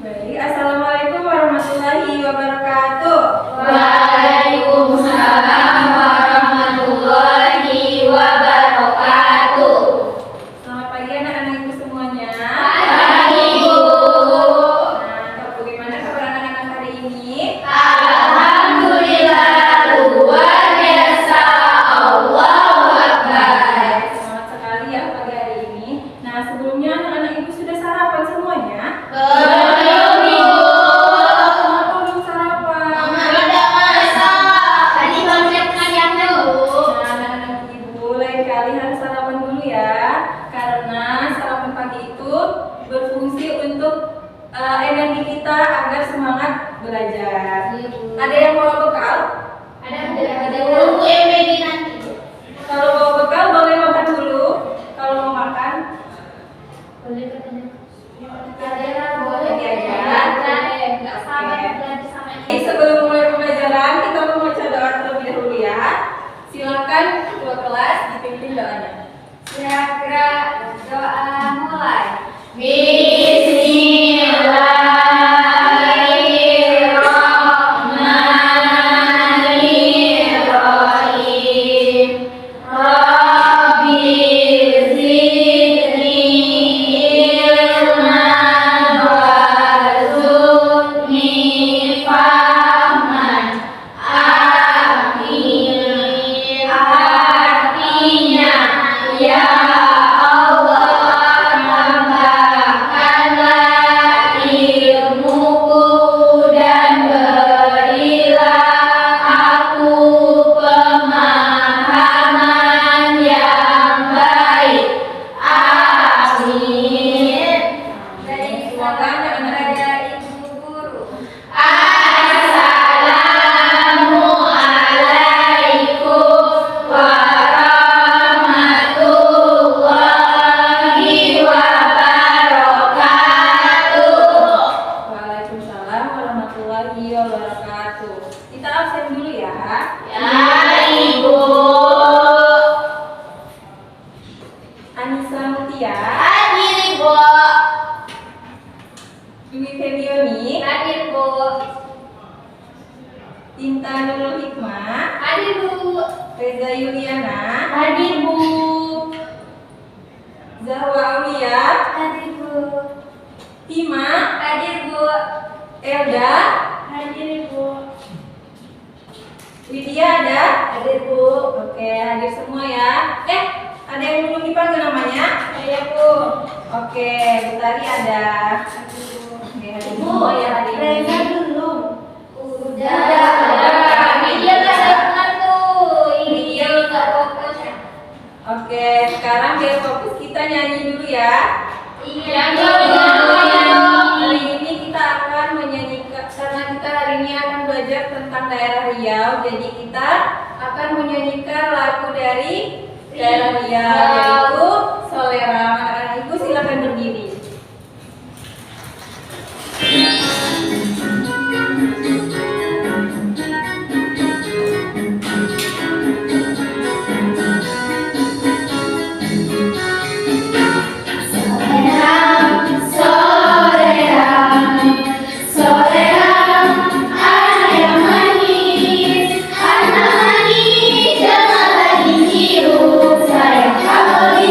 Baik, Assalamualaikum warahmatullahi wabarakatuh. Waalaikumsalam warahmatullahi wabarakatuh. Selamat pagi anak-anak ibu semuanya. Pagi, Bu. Nah, bagaimana kabar anak-anak hari ini? Alhamdulillah, luar biasa. Allahu Akbar. Semangat sekali ya pagi hari ini. Nah, sebelumnya anak-anak ibu sudah sarapan semuanya? Belum, Ibu. Kenapa belum sarapan? Ada masalah. Tadi baru yang dulu. Nah, anak-anak ibu lain kali harus sarapan dulu ya, karena sarapan pagi itu berfungsi untuk energi kita agar semangat belajar. Ada yang bawa bekal? Ada Bu Emedi nanti. Kalau bawa bekal boleh makan dulu. Kalau mau makan, Boleh katanya. boleh diajar. Enggak sabar belajar sama Jadi sebelum mulai pembelajaran kita membaca doa terlebih dahulu ya. Silakan ketua kelas dipimpin doanya. Segera doa mulai. Bismillahirrahmanirrahim. Rabbi zidni ilman warzuqni fahman. Amin. Artinya, ya Allah, tambahkanlah ilmuku dan berilah aku pemahaman yang baik. Amin. Semoga anak-anak Ibu Guru. Assalamualaikum warahmatullahi wabarakatuh. Waalaikumsalam warahmatullahi wabarakatuh. Kita absen dulu ya. Ya, Ibu. Anissa Mutia, Hadir, Ibu. Dwi Febioni, Hadir, Bu. Tinta Nurul Hikmah, Hadir, Bu. Reza Yuliana, Hadir, Bu. Zahwa Aulia, Hadir, Bu. Hima, Hadir, Bu. Elda, Hadir, Ibu. Widya ada? Hadir, Bu. Oke, hadir semua ya. Ada yang belum dipanggil namanya? Saya, Bu. Oke, Betari ada. Oke, hadir semua ya hari ini. belum. Udah. Video nggak ada benar tuh. Video nggak fokus. Oke, sekarang biar fokus kita nyanyi dulu ya. Iya. Hari ini kita akan menyanyikan, karena kita hari ini akan belajar tentang daerah Riau. Jadi kita akan menyanyikan lagu dari daerah Riau, yaitu Solerang. Anak-anak ibu silakan berdiri. Solerang, anak yang manis, jangan lagi cium sayang kamu di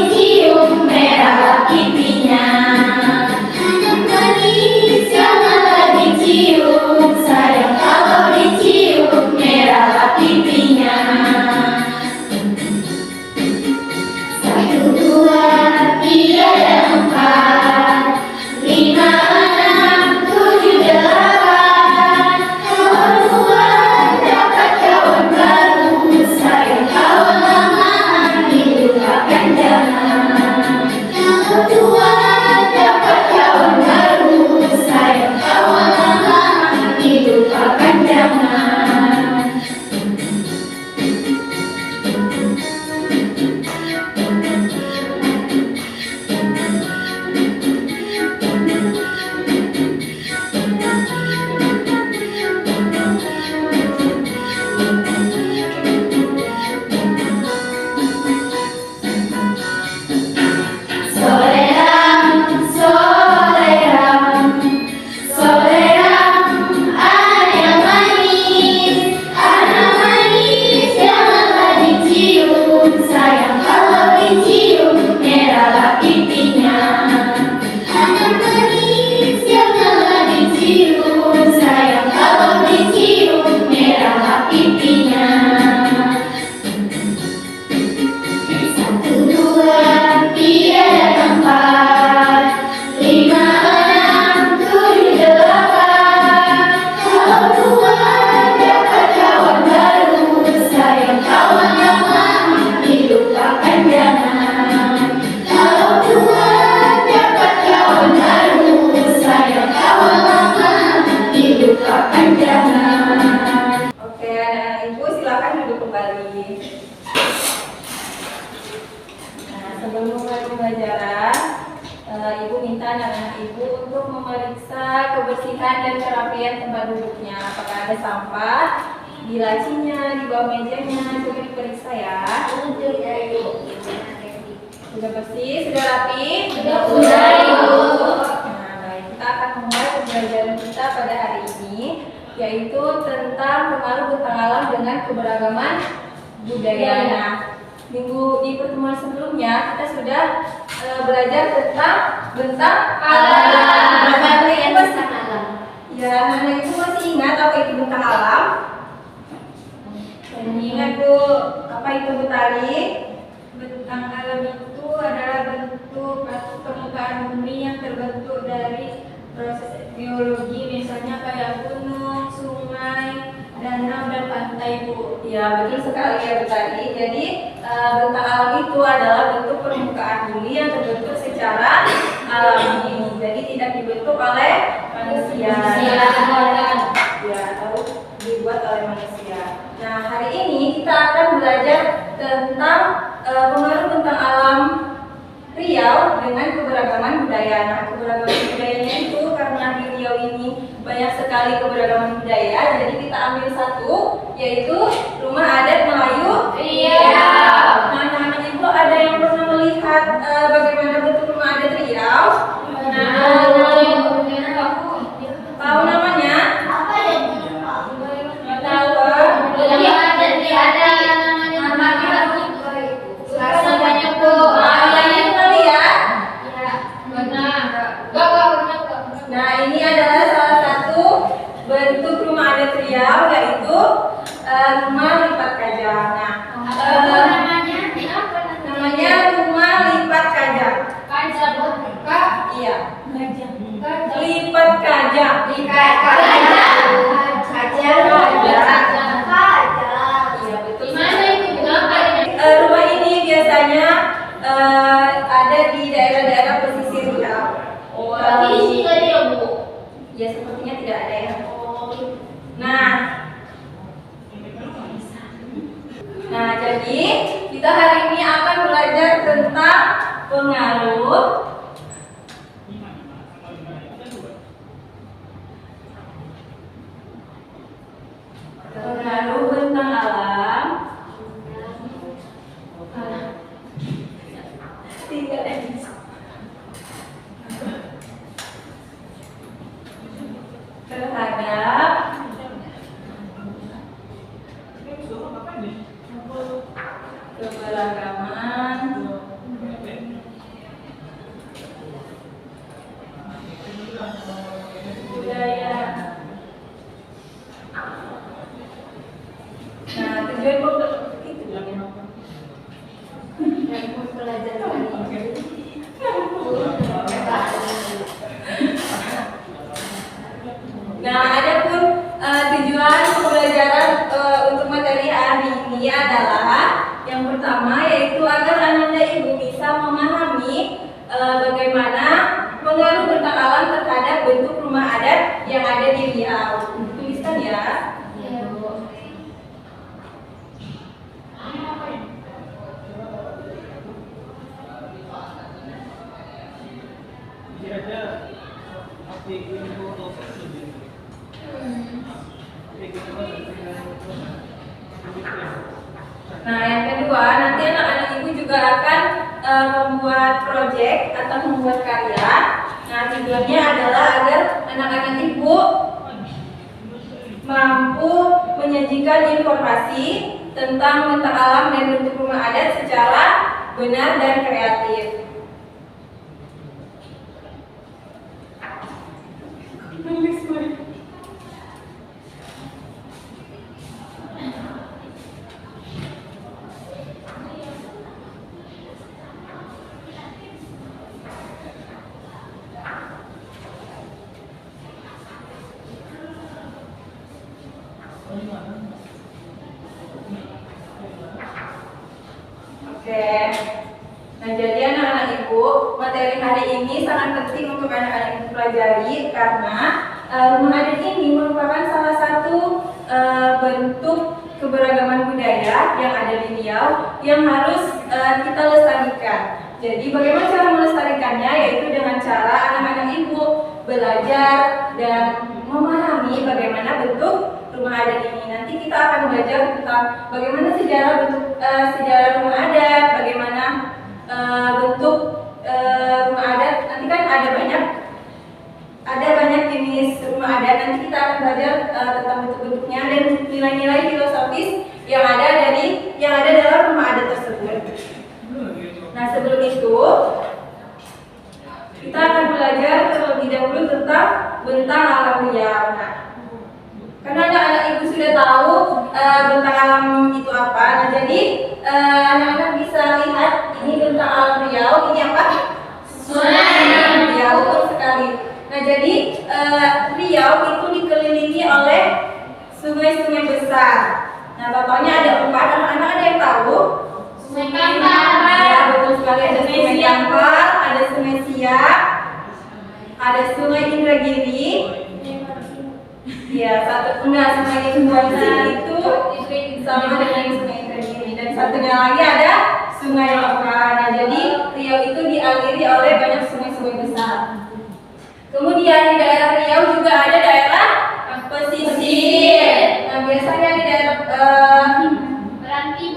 kebersihan dan kerapian tempat duduknya. Apakah ada sampah di lacinya, di bawah mejanya? Coba diperiksa ya. Sudah bersih, sudah rapi? Sudah, Ibu. Nah, baik. Kita akan memulai pembelajaran kita pada hari ini, yaitu tentang pengaruh bentang alam dengan keberagaman budaya. Nah, di pertemuan sebelumnya kita sudah belajar tentang bentang alam. Apa yang bentang alam? Ya, Nana itu masih ingat apa itu bentang alam? Ingat tuh apa itu Butari? Bentang alam itu adalah bentuk permukaan bumi yang terbentuk dari proses geologi, misalnya kayak gunung, sungai, danau, dan pantai, Bu. Ya, betul sekali ya Butari. Jadi bentang alam itu adalah bentuk permukaan bumi yang terbentuk secara alami. Jadi tidak dibentuk oleh manusia. Ya, atau dibuat oleh manusia. Nah, hari ini kita akan belajar tentang pengaruh bentang alam Riau dengan keberagaman budaya. Nah, keberagaman budayanya itu karena di Riau ini banyak sekali keberagaman budaya, jadi kita ambil satu, yaitu rumah adat Melayu Riau. Nah, anak-anak ibu ada yang pernah melihat bagaimana bentuk rumah adat Riau? Tahu namanya? Apa ya? Nggak tahu. Nah, ini adalah salah satu bentuk rumah adat Riau, yaitu rumah lipat kajang. Nah, namanya rumah lipat kajang. Iya, lipat kajang. Iya, betul. Rumah ini biasanya ada di daerah-daerah pesisir Riau. Ya, sepertinya tidak ada ya. Nah, jadi kita hari ini akan belajar tentang pengaruh bentang alam terhadap keberagaman budaya. Nah, tujuan itu Nah, adapun tujuan pembelajaran untuk materi hari ini adalah yang pertama, yaitu agar anak-anak ibu bisa memahami bagaimana pengaruh bentang alam terhadap bentuk rumah adat yang ada di Riau. Tuliskan ya. Nah, yang kedua, nanti anak-anak ibu juga akan membuat proyek atau membuat karya. Nah, tujuannya adalah agar anak-anak ibu mampu menyajikan informasi tentang bentang alam dan bentuk rumah adat secara benar dan kreatif. Oke. Nah, jadi anak-anak ibu, materi hari ini sangat penting untuk anak-anak ibu pelajari karena rumah adat ini merupakan salah satu bentuk keberagaman budaya yang ada di Riau yang harus kita lestarikan. Jadi bagaimana cara melestarikannya? Yaitu dengan cara anak-anak ibu belajar dan memahami bagaimana bentuk rumah adat ini. Nanti kita akan belajar tentang bagaimana sejarah sejarah rumah adat, bagaimana bentuk rumah adat. Nanti kan ada banyak jenis rumah adat. Nanti kita akan belajar tentang bentuk-bentuknya dan nilai-nilai filosofis yang ada dalam rumah adat tersebut. Nah, sebelum itu kita akan belajar terlebih dahulu tentang bentang alam riau. Nah, karena anak-anak ibu sudah tahu bentang alam itu apa, nah jadi anak-anak bisa lihat ini bentang alam riau. Ini apa? Sungai. Ya, betul sekali. Nah, jadi Riau itu dikelilingi oleh sungai-sungai besar. Nah, totalnya ada 4. Anak-anak ada yang tahu? Sungai Kampar. Ya, betul sekali. Ada Sungai Kampar, ada Sungai Siak, ada Sungai Indragiri. Ya, Sungai Indragiri itu sama dengan Sungai Indragiri. Dan satunya lagi ada Sungai Loka. Nah, jadi Riau itu dialiri oleh banyak sungai-sungai besar. Kemudian di daerah Riau juga ada daerah pesisir. Nah, biasanya di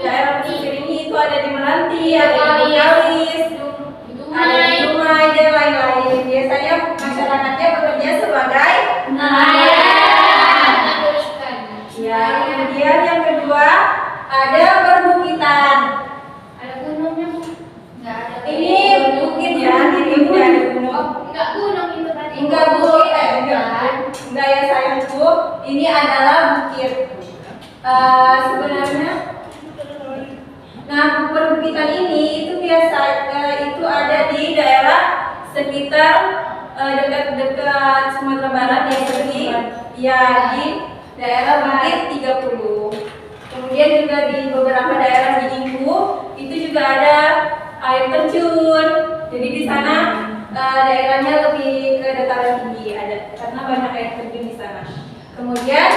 daerah pesisir ini itu ada di Meranti, ada di Galis, ada di Dumai dan lain-lain. Biasanya masyarakatnya bekerja sebagai nelayan. Ya, kemudian yang kedua ada perbukitan. Ada gunungnya, Bu? Nggak ada. Ini bukit ya, di Riau tidak ada gunung. Enggak gunung itu tadi. Enggak Bu, enggak ya sayangku. Ini adalah bukit. Sebenarnya, nah perbukitan ini itu biasa itu ada di daerah sekitar dekat Sumatera Barat ya, seperti ya di daerah Bukit 30. Kemudian juga di beberapa daerah di Inggu itu juga ada air terjun. Jadi di sana daerahnya lebih ke dataran tinggi, ada karena banyak air terjun di sana. Kemudian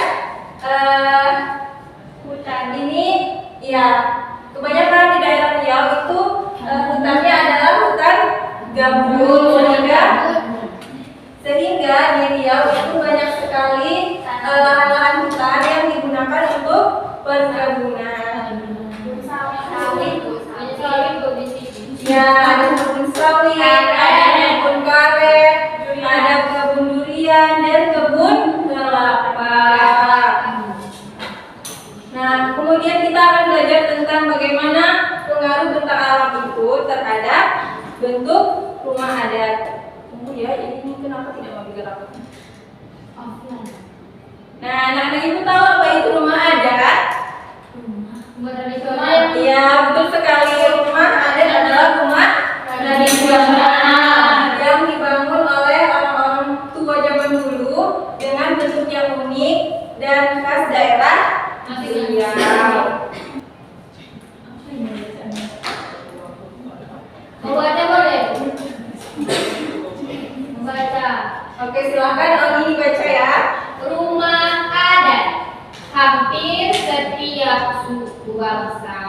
hutan ini ya kebanyakan di daerah Riau itu hutannya adalah hutan gambut, sehingga di Riau itu banyak sekali lahan-lahan hutan yang digunakan untuk perkebunan. Ya, ada kebun sawit, ada kebun karet, ada kebun durian dan kebun kelapa. Nah, kemudian kita akan belajar tentang bagaimana pengaruh bentang alam itu terhadap bentuk rumah adat. Tunggu ya, ini kenapa tidak mau digerak? Nah, anak-anak ibu tahu apa itu rumah adat? Iya, betul sekali. Rumah adat adalah rumah tradisional yang dibangun oleh orang-orang tua zaman dulu dengan bentuk yang unik dan khas daerah Riau. Membaca boleh? Membaca. Oke, silakan Oni dibaca ya. Rumah adat. Hampir setiap suku bangsa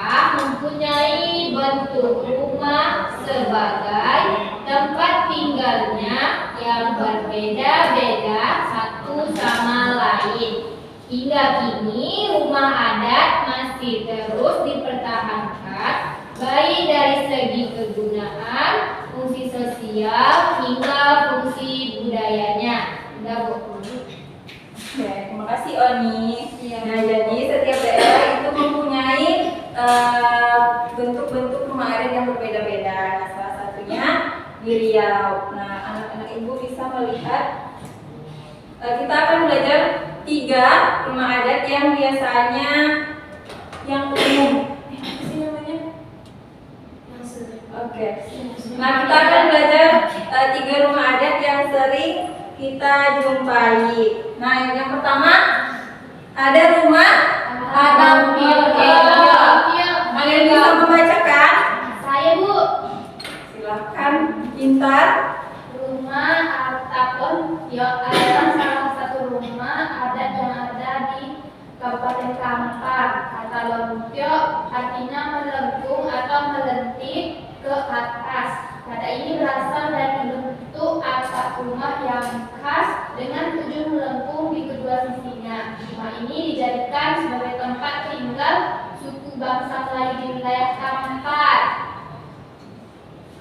mempunyai bentuk rumah sebagai tempat tinggalnya yang berbeda-beda satu sama lain. Hingga kini rumah adat masih terus dipertahankan baik dari segi kegunaan, fungsi sosial hingga fungsi budayanya. Udah, Bu. Oke, terima kasih Oni. Nah, jadi setiap daerah itu mempunyai bentuk-bentuk rumah adat yang berbeda-beda. Nah, salah satunya di Riau. Nah, anak-anak ibu bisa melihat. Kita akan belajar 3 rumah adat yang biasanya yang umum. Apa sih namanya? Oke. Nah, kita akan belajar 3 rumah adat yang sering kita jumpai. Nah, yang pertama ada rumah adat Kalian bisa membacakan? Saya, Bu. Silahkan, pintar. Rumah Atapon adalah salah satu rumah adat yang ada di Kabupaten Kampar. Kata Lontyo artinya melengkung atau melentik ke atas. Kata ini berasal dari bentuk atap rumah yang khas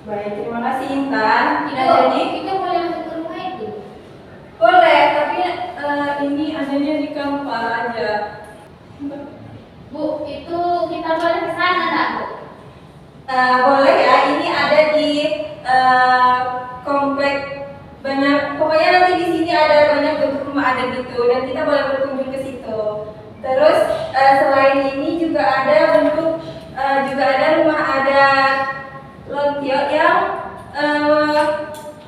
Baik, terima kasih Intan. Itu, Nah, jadi kita boleh masuk ke rumah itu. boleh, tapi ini adanya di Kampar aja. Bu, itu kita boleh ke sana nggak, Bu? Boleh ya, ini ada di komplek banyak, pokoknya nanti di sini ada banyak bentuk rumah adat gitu dan kita boleh berkunjung ke situ. Terus selain ini juga ada bentuk juga ada rumah adat Lontiok yang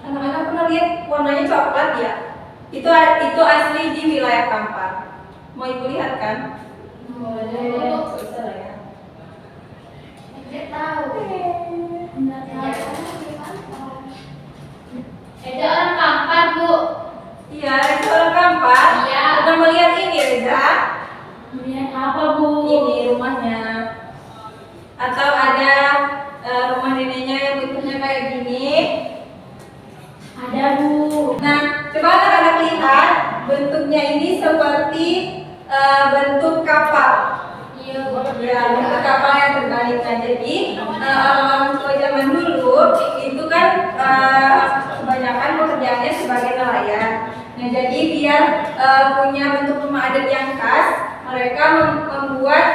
anak-anak pernah lihat warnanya coklat ya. Itu asli di wilayah Kampar. Mau ibu lihat kan? Boleh. Bisa lah ya. Saya tahu. Ada orang Kampar, Bu. Iya, itu orang Kampar. Iya. Pernah melihat ini Reza? Melihat apa, Bu? Ini rumahnya. Atau ada rumah neneknya yang bentuknya kayak gini. Ada, Bu. Nah, coba anak-anak lihat bentuknya ini seperti bentuk kapal. Iya, Bu. Ya, bentuk kapal yang terbalik. Nah, jadi orang-orang tua zaman dulu itu kan kebanyakan pekerjaannya sebagai nelayan. Nah, jadi biar punya bentuk rumah adat yang khas, mereka membuat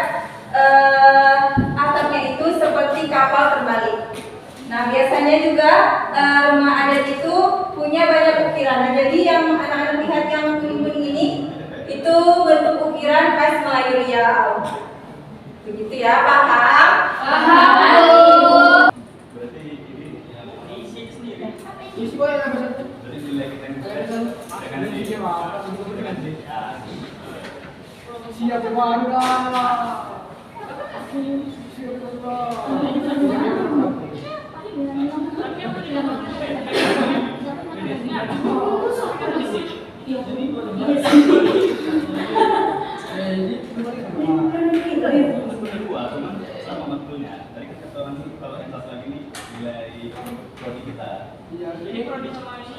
atapnya itu seperti kapal terbalik. Nah, biasanya juga rumah adat itu punya banyak ukiran. Nah, jadi yang anak-anak lihat yang kuning-kuning ini itu bentuk ukiran khas Melayu Riau. Begitu ya, paham? Paham, Bu. Berarti ini yang isi sendiri. Isi boleh lah besar. Jadi nilai kita yang dengan di Siap warga. Siap warga. berdua, cuman sama betulnya. Tadi kita orang kalau yang satu lagi ini nilai prodi kita. Ini prodi sama ini.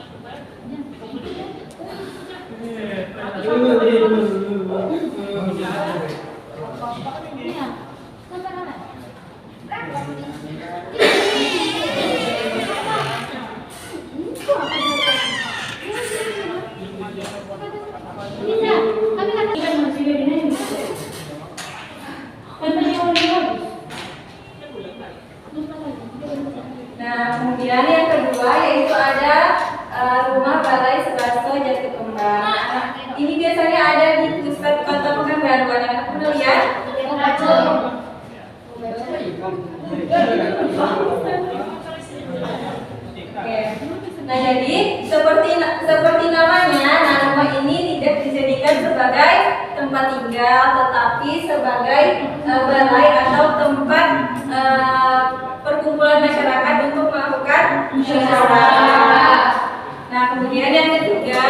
Nah, kemudian yang kedua yaitu ada rumah balai Sebaso Jati Kembang. Nah, ini biasanya ada di pusat kota Pekanbaru. Anak-anak pernah lihat? Oke. Nah, jadi seperti namanya, nah rumah ini tidak dijadikan sebagai tempat tinggal, tetapi sebagai balai atau tempat perkumpulan masyarakat untuk melakukan musyawarah. Nah, kemudian yang ketiga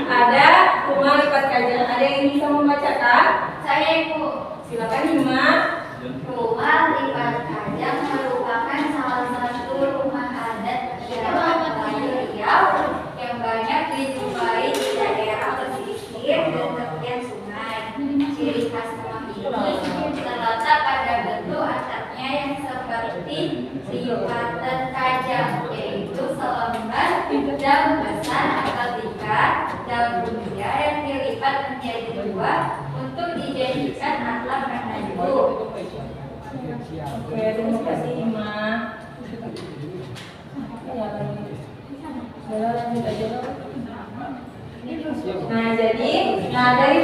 ada rumah lipat kajian. Ada yang bisa membacakan? Saya, Ibu. Silakan Hima. Rumah lipat kajang merupakan salah satu rumah adat masyarakat Melayu Riau yang banyak dijumpai di daerah pesisir dan tepian sungai. Ciri khas rumah ini terletak pada bentuk atapnya yang seperti lipatan kajang, yaitu selembar daun besar atau tiga daun mulia yang dilipat menjadi dua untuk dijadikan atap penaju. Oke, terima kasih Hima. Lanjut aja loh. Nah, jadi, dari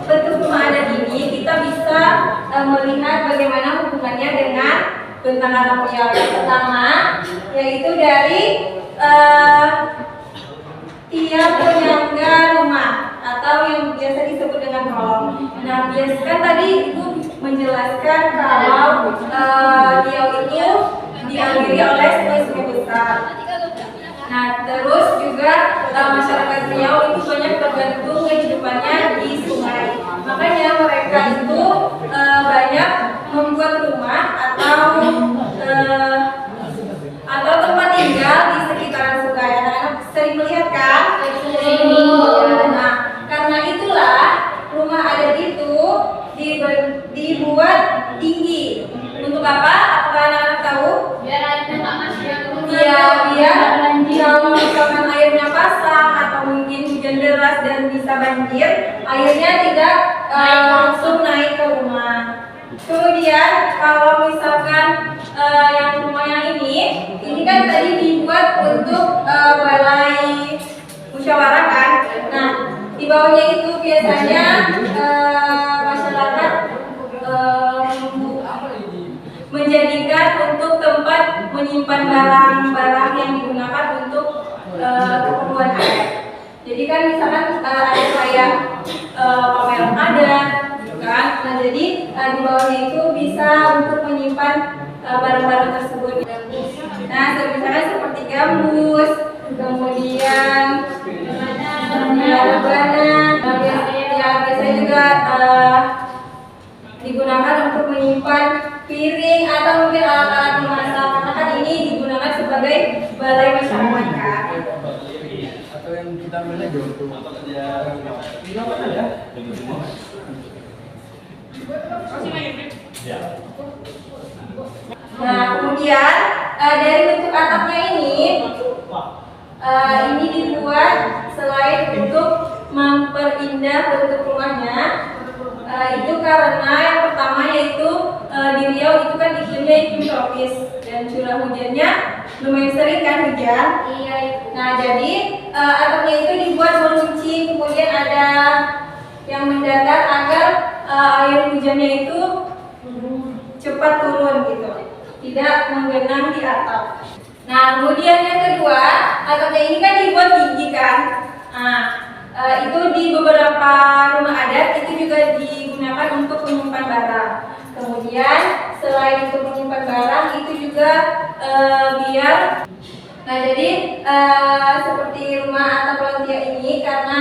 bentuk rumah adat ini kita bisa melihat bagaimana hubungannya dengan bentang atap yang pertama, yaitu dari tiap penyangga rumah atau yang biasa disebut dengan kolom. Nah, biasanya tadi Ibu menjelaskan kalau Riau itu diakhiri oleh sungai besar. Nah, terus juga masyarakat Riau itu banyak tergantung kehidupannya di sungai. Makanya mereka itu banyak membuat rumah atau tempat tinggal di sekitaran sungai. Anak-anak sering melihat kan? Sering. Ya, nah, karena itulah rumah adat itu dibuat tinggi. Untuk apa? Apakah anak-anak tahu? Biar ada tempat masuk yang Iya, bisa banjir, airnya tidak langsung naik ke rumah. Kemudian kalau misalkan yang rumahnya ini kan tadi dibuat untuk balai musyawarah kan. Nah, di bawahnya itu biasanya masyarakat menjadikan untuk tempat menyimpan barang-barang yang digunakan untuk keperluan adat. Jadi kan misalkan ada kayak pameran adat, kan? Nah jadi di bawahnya itu bisa untuk menyimpan barang-barang tersebut. Nah misalkan seperti gambus, kemudian rebana, biasanya juga digunakan untuk menyimpan piring atau mungkin alat-alat memasak, karena kan ini digunakan sebagai balai masyarakat. Atau yang kita manajer itu. Atau kerja ini apa ya? Ya. Nah kemudian dari bentuk atapnya ini dibuat selain untuk memperindah bentuk rumahnya, itu karena yang pertama yaitu di Riau itu kan iklimnya iklim tropis dan curah hujannya lumayan sering kan hujan. Iya. Nah jadi atapnya itu dibuat meruncing, kemudian ada yang mendatar agar air hujannya itu cepat turun gitu, tidak menggenang di atap. Nah kemudian yang kedua, atapnya ini kan dibuat tinggi kan. Nah itu di beberapa rumah adat itu juga digunakan untuk menyimpan barang. Kemudian selain untuk menyimpan barang itu juga biar, nah jadi seperti rumah atap lansia ini karena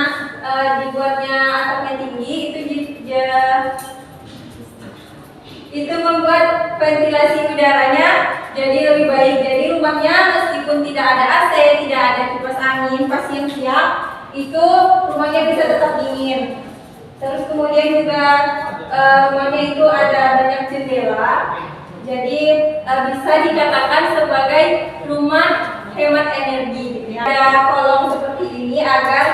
dibuatnya atapnya tinggi itu membuat ventilasi udaranya jadi lebih baik. Jadi rumahnya meskipun tidak ada AC, tidak ada kipas angin pas siang-siang, itu rumahnya bisa tetap dingin. Terus kemudian juga rumahnya itu ada banyak jendela, jadi bisa dikatakan sebagai rumah hemat energi gitu ya. Ada kolong seperti ini agar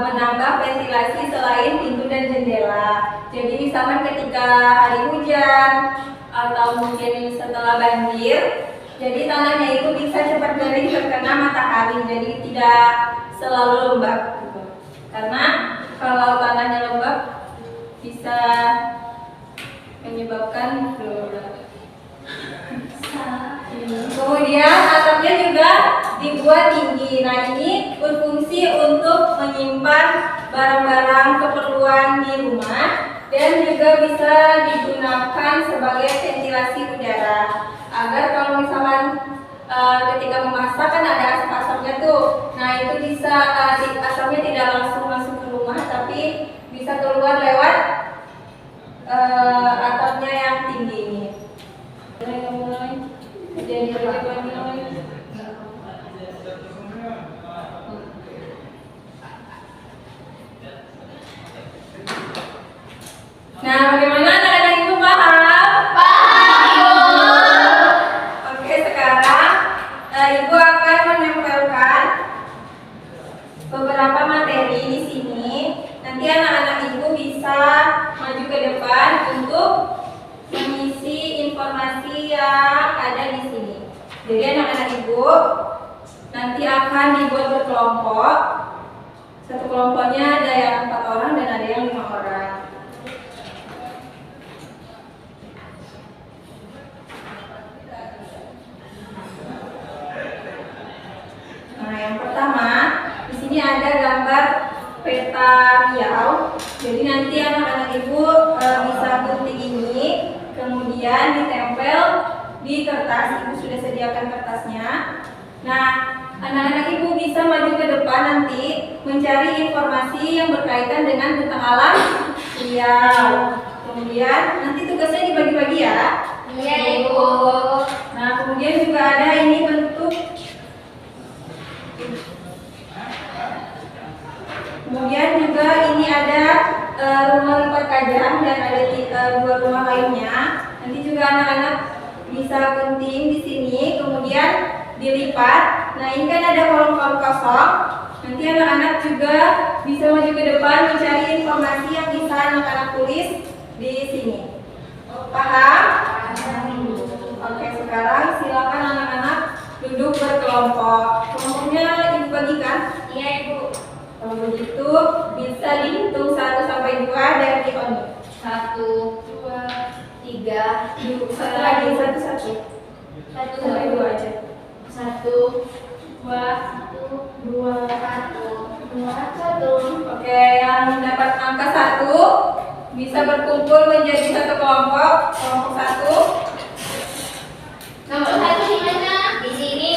menambah ventilasi selain pintu dan jendela. Jadi misalkan ketika hari hujan atau mungkin setelah banjir, jadi tanahnya itu bisa cepat kering terkena matahari, jadi tidak selalu lembab gitu. Karena kalau tanahnya lembab bisa menyebabkan kemudian atapnya juga dibuat tinggi. Nah ini berfungsi untuk menyimpan barang-barang keperluan di rumah dan juga bisa digunakan sebagai ventilasi udara agar kalau misalkan ketika memasak kan ada asap-asapnya tuh. Nah itu bisa asapnya tidak langsung masuk ke rumah tapi bisa keluar lewat atapnya yang tinggi ini. Nah, bagaimana anak-anak ibu paham? Oke, sekarang ibu akan menempelkan beberapa materi di sini. Nanti anak-anak ibu bisa maju ke depan untuk mengisi informasi yang ada di sini. Jadi anak-anak ibu nanti akan dibuat berkelompok. Satu kelompoknya ada yang 4 orang dan ada yang 5 orang. Nah, yang pertama di sini ada gambar peta Riau. Jadi nanti anak-anak ibu bisa gunting ini, kemudian ditempel di kertas. Ibu sudah sediakan kertasnya. Nah, anak-anak ibu bisa maju ke depan nanti mencari informasi yang berkaitan dengan tentang alam Riau. Kemudian nanti tugasnya dibagi-bagi ya. Iya ibu. Nah, kemudian juga ada ini bentuk. Kemudian juga ini ada rumah lipat kajang dan ada 2 rumah lainnya. Nanti juga anak-anak bisa gunting di sini, kemudian dilipat. Nah ini kan ada kolom-kolom kosong. Nanti anak-anak juga bisa maju ke depan mencari informasi yang bisa anak-anak tulis di sini. Paham? Oke, sekarang silakan anak-anak duduk berkelompok. Kelompoknya Ibu bagikan? Iya, Ibu. Kalau begitu bisa dihitung 1 sampai 2 dari Oni. 1, 2, 3, Satu lagi, satu-satu. 1, Sampai 2 aja. 1, 2, 2. 1. Oke, yang dapat angka 1 bisa berkumpul menjadi satu kelompok. Kelompok 1. Nomor 1 di mana? Di sini.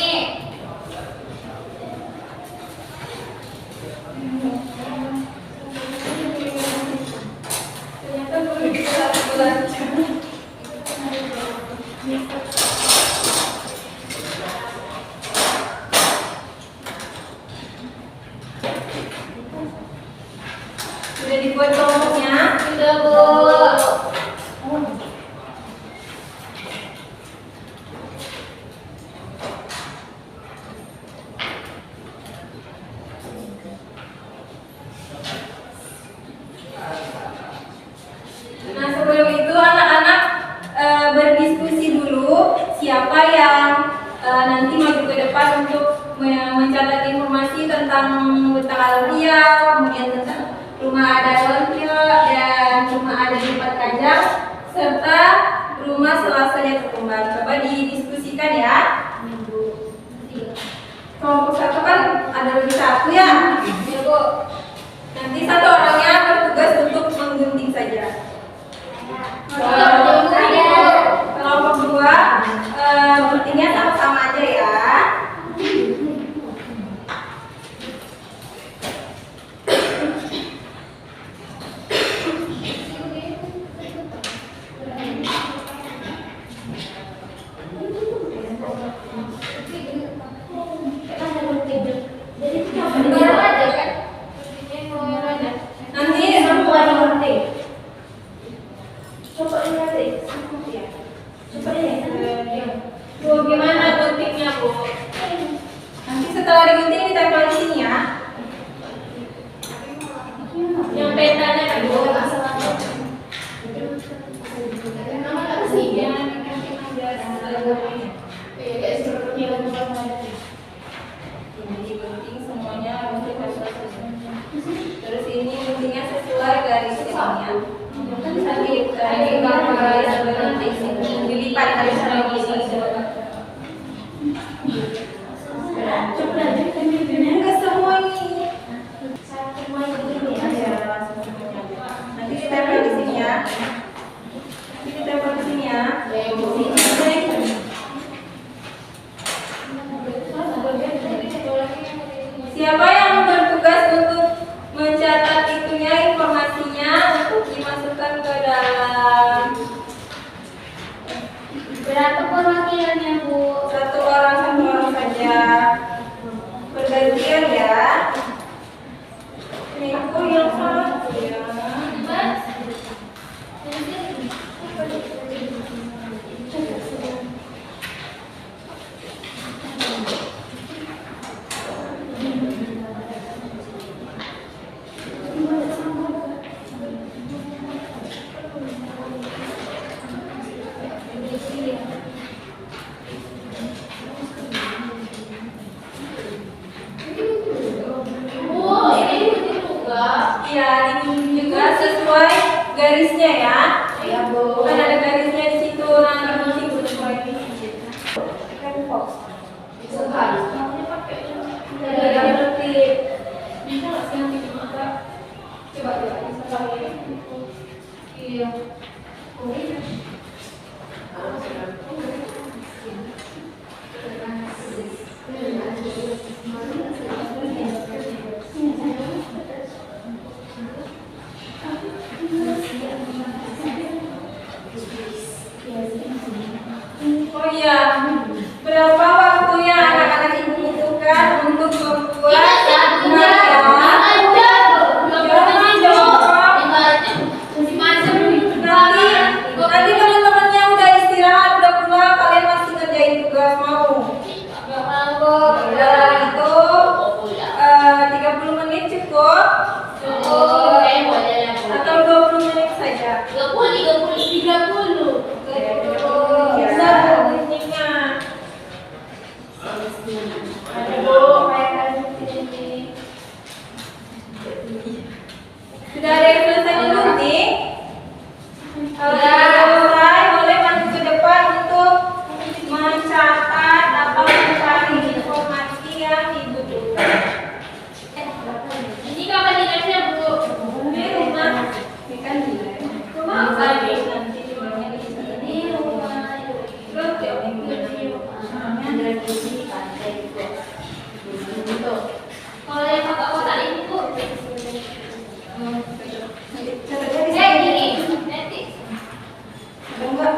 Ternyata belum bisa satu belajar. Sudah dibuat kelompoknya? Sudah, Bu. Nah, sebelum itu anak-anak berdiskusi dulu siapa yang nanti maju ke depan untuk mencatat informasi tentang Hutan Alam Riau, kemudian tentang rumah adat Lontil dan rumah adat Lipat Kajang serta rumah Selasanya Terkembang. Coba didiskusikan ya. Kelompok 1 kan ada lebih 1 ya. Ya, Bu. Nanti satu orangnya bertugas untuk menggunting saja. Kelompok 2 guntingnya sama-sama aja ya. Baru aja kan? Nanti Semua digunting. coba lihat deh. Coba deh. Bu, gimana guntingnya, Bu? Nanti setelah digunting ditempel di sini ya. Yang petanya kan, Bu. Ini digunting semuanya gunting terus ini guntingnya sesuai garis ini. Nanti dilipat garis lagi enggak semua ini. Nanti ditempel di sini ya. Nanti ditempel di sini ya. Siapa yang bertugas untuk mencatat itunya informasinya untuk dimasukkan ke dalam? Berapa perwakilannya, Bu? Satu orang saja. Bergantian ya. Ini aku yang satu ya. Iya, ini juga sesuai garisnya ya. Ya, Bu. Kan ada garisnya di situ, nanti mesti sesuai di situ. Kan Fox. Ada berarti bisa nggak sih nanti kita coba iya. Oh iya, berapa waktu yang anak-anak ibu butuhkan untuk membuat nanti teman-temannya udah istirahat, udah pulang, boleh lah. Atau 20 menit saja? 20, 30. Bisa bunyinya. Ada Bu, bayangkan ini. Sudah ada yang selesai belum nih? Kalau sudah selesai, boleh maju ke depan untuk mencatat atau mencari informasi yang dibutuhkan. Ini kapan dinasnya, Bu? Di rumah, ini kan di rumah apa nih? Nanti dimana di sini? Ini rumah. Belum tiap minggu. Ada di pantai juga. Kalau yang kotak-kotak ini, Bu. Gini. Nanti. Ada enggak?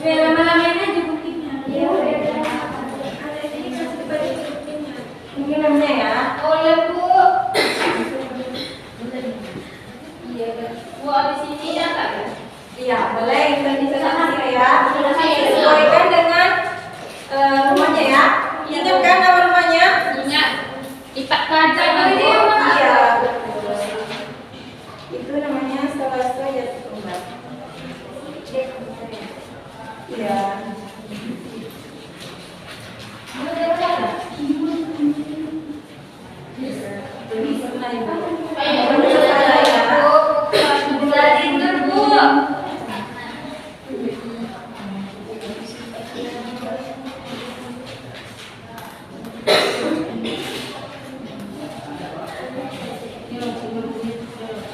Biar lama-lamain aja buktinya. Mungkin namanya ya. Oh ya, Bu. Bu, abis ini ya, Kak? Iya, boleh inventarisasi ya. Sesuaikan dengan rumahnya ya. Ingat kan nama rumahnya? Ingat. Lipat kaca, Bu. Iya, betul. Itu namanya Selasa Jatimbar. Iya.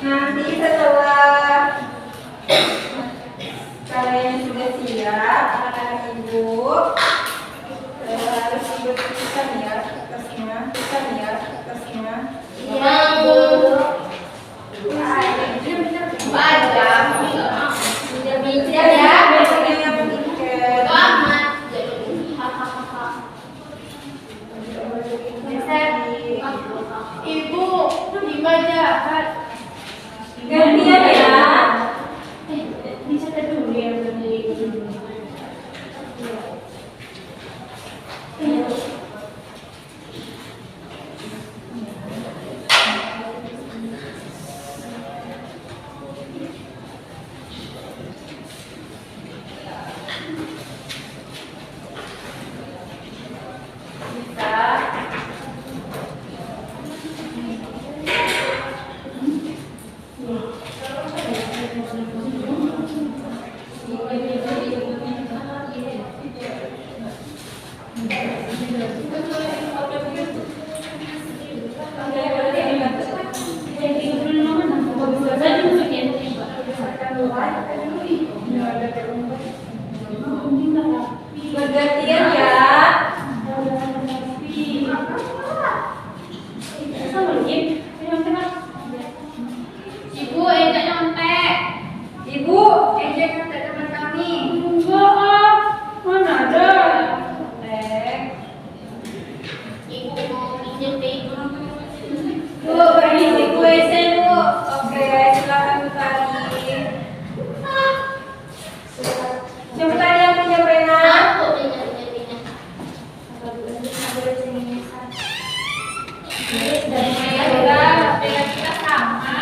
Nanti setelah kalian sudah siap, anak-anak ibu harus dibersihkan ya kertasnya, kertasnya. Iya, Bu. Bijak ya. Biasanya yang tiket. Ibu, gimana? Gantian ya. Dicatat dulu yang berdiri. Bergantian ya. Ibu, ejak nyontek. Ibu, ejek kata teman kami. Mana ada? Ibu mau minjem ke ibu. Bu, permisi Bu WC Bu. Oke, silakan Bu Tari. Siapa tadi yang punya pena? Aku minjem. Pena kita sama.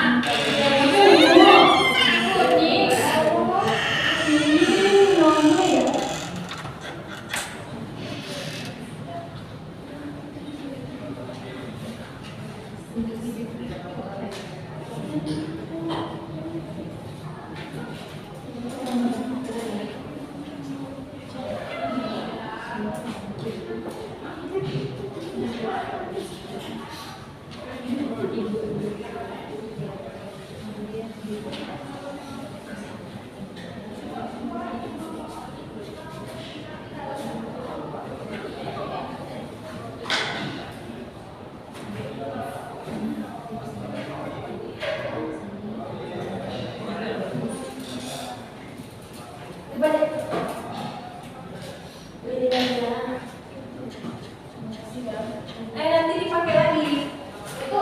Nanti dipakai lagi. Itu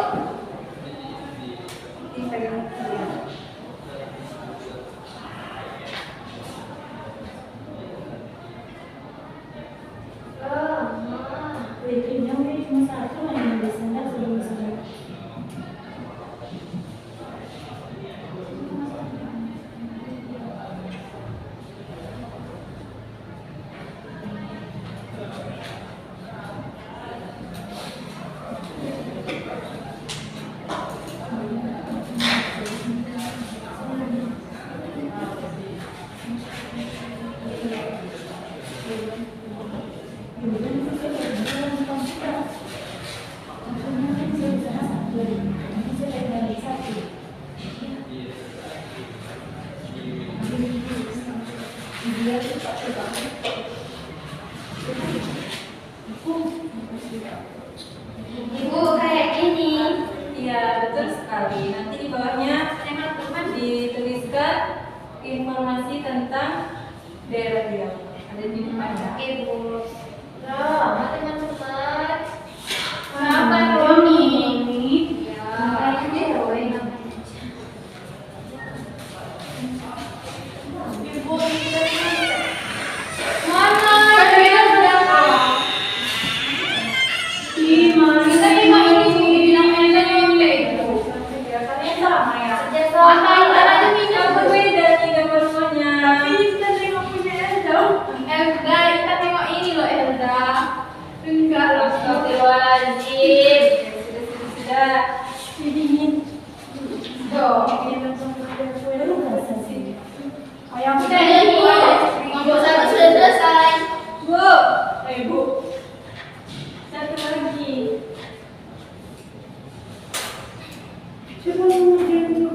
dipegang. bikinnya udah cuma satu yang biasanya sebelum saya. Ibu kayak gini. Iya, betul sekali. Nanti di bawahnya dituliskan informasi tentang daerah Riau. Ada di depannya. Oke Bu. Loh, teman-teman. Kenapa Roni? Ya, ini Roni. Ibu, mana? Saya berapa? Kita memang ini bilang Enda juga itu. Kalian sama ya? Kerjasama aja minum. Berbeda nih gambar rumahnya. Tapi kita nggak punya Elda. Elda, kita tengok ini loh Elda. Enggak loh, astagfirullahaladzim. Sudah. Dingin. Tuh. Ayam Udah ini, ngobrol satu sudah selesai. Bu. Bu. Satu lagi. Coba ngomongin Bu.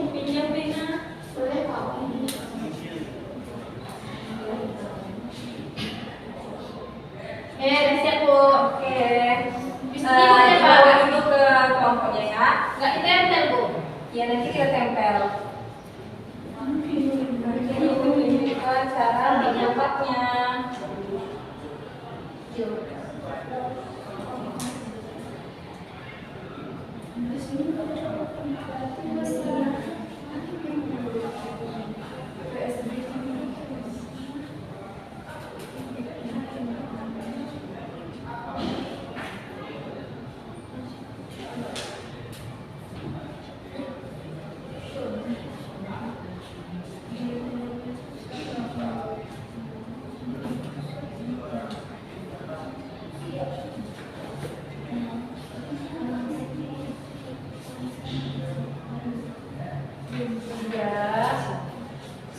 Pinjam pena. Boleh kok ini. Udah siap Bu. Oke. Bisa dibawa, Pak? Bawa itu ke kelompoknya ya. Enggak ditempel Bu. Ya nanti kita tempel. Ini menunjukkan cara menyapatnya. Sudah.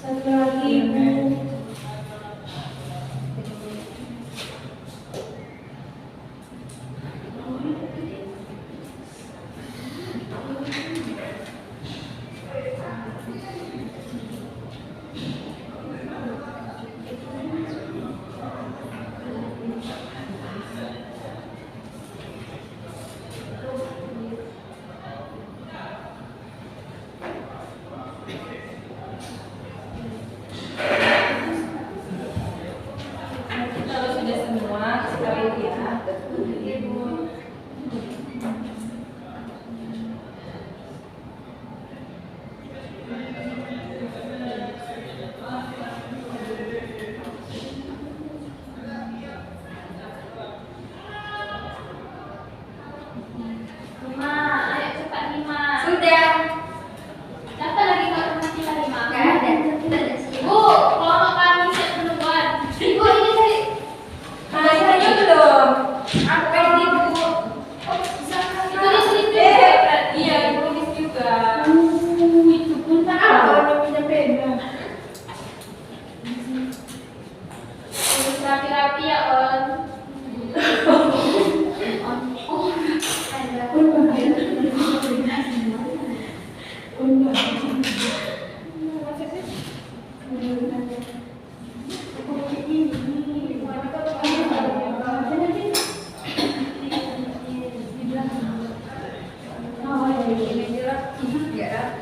Satu lagi Bu. Nanti kalau sudah semua kita lihat ya. Lima, ayo cepat Lima. Sudah. Siapa lagi kalau rumah kita Lima? Enggak ada. Kita ada sih. Bu, kelompok kami siap penutupan. Ibu ini tadi. Saya belum. Apa ini Bu? Oh, bisa kan? Itu di sini tuh. Iya, ditulis juga. Itu pun tak kalau punya pena. Tulis rapi-rapi ya On. Oh, ada. Ini jelas. Ya.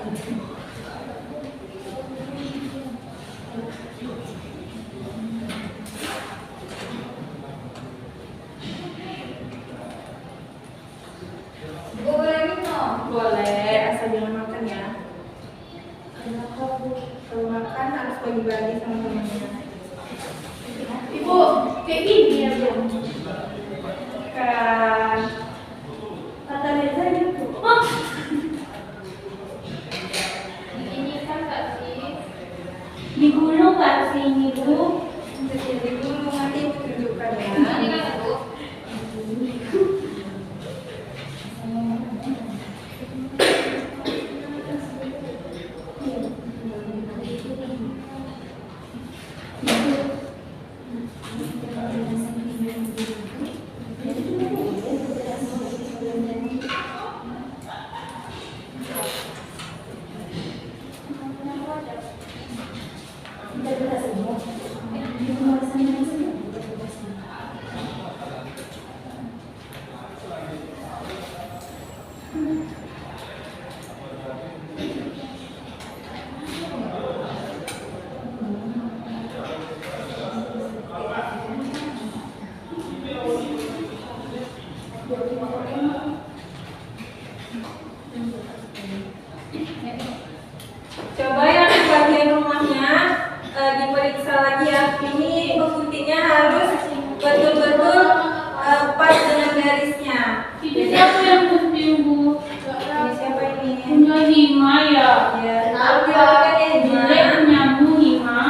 Siapa yang gunting, Bu? Ini siapa ini? Punya Hima ya? Ya, Kenapa? tahu kan ya Bule Hima? punyamu Hima?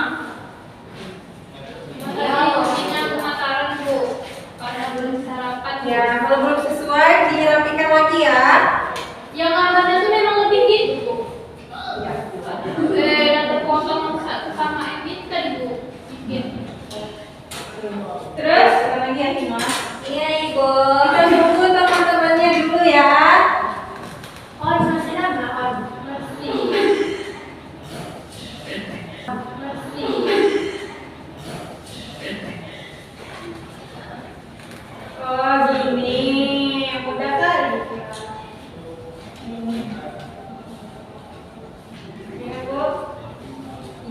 Ya, guntingnya kebakaran, Bu. Karena belum sarapan. Ya, kalau belum sesuai dirapikan lagi ya. Yang gambarnya tuh memang lebih gitu, Bu. Ya. Dan terpotong sama Edit tadi, Bu. Bikin. Terus apa lagi ya Hima? Iya, Ibu. Kita tunggu teman-temannya dulu ya. Oh, masih ada belakang. Masih. Oh gini, udah kali. Ini. Ya Bu.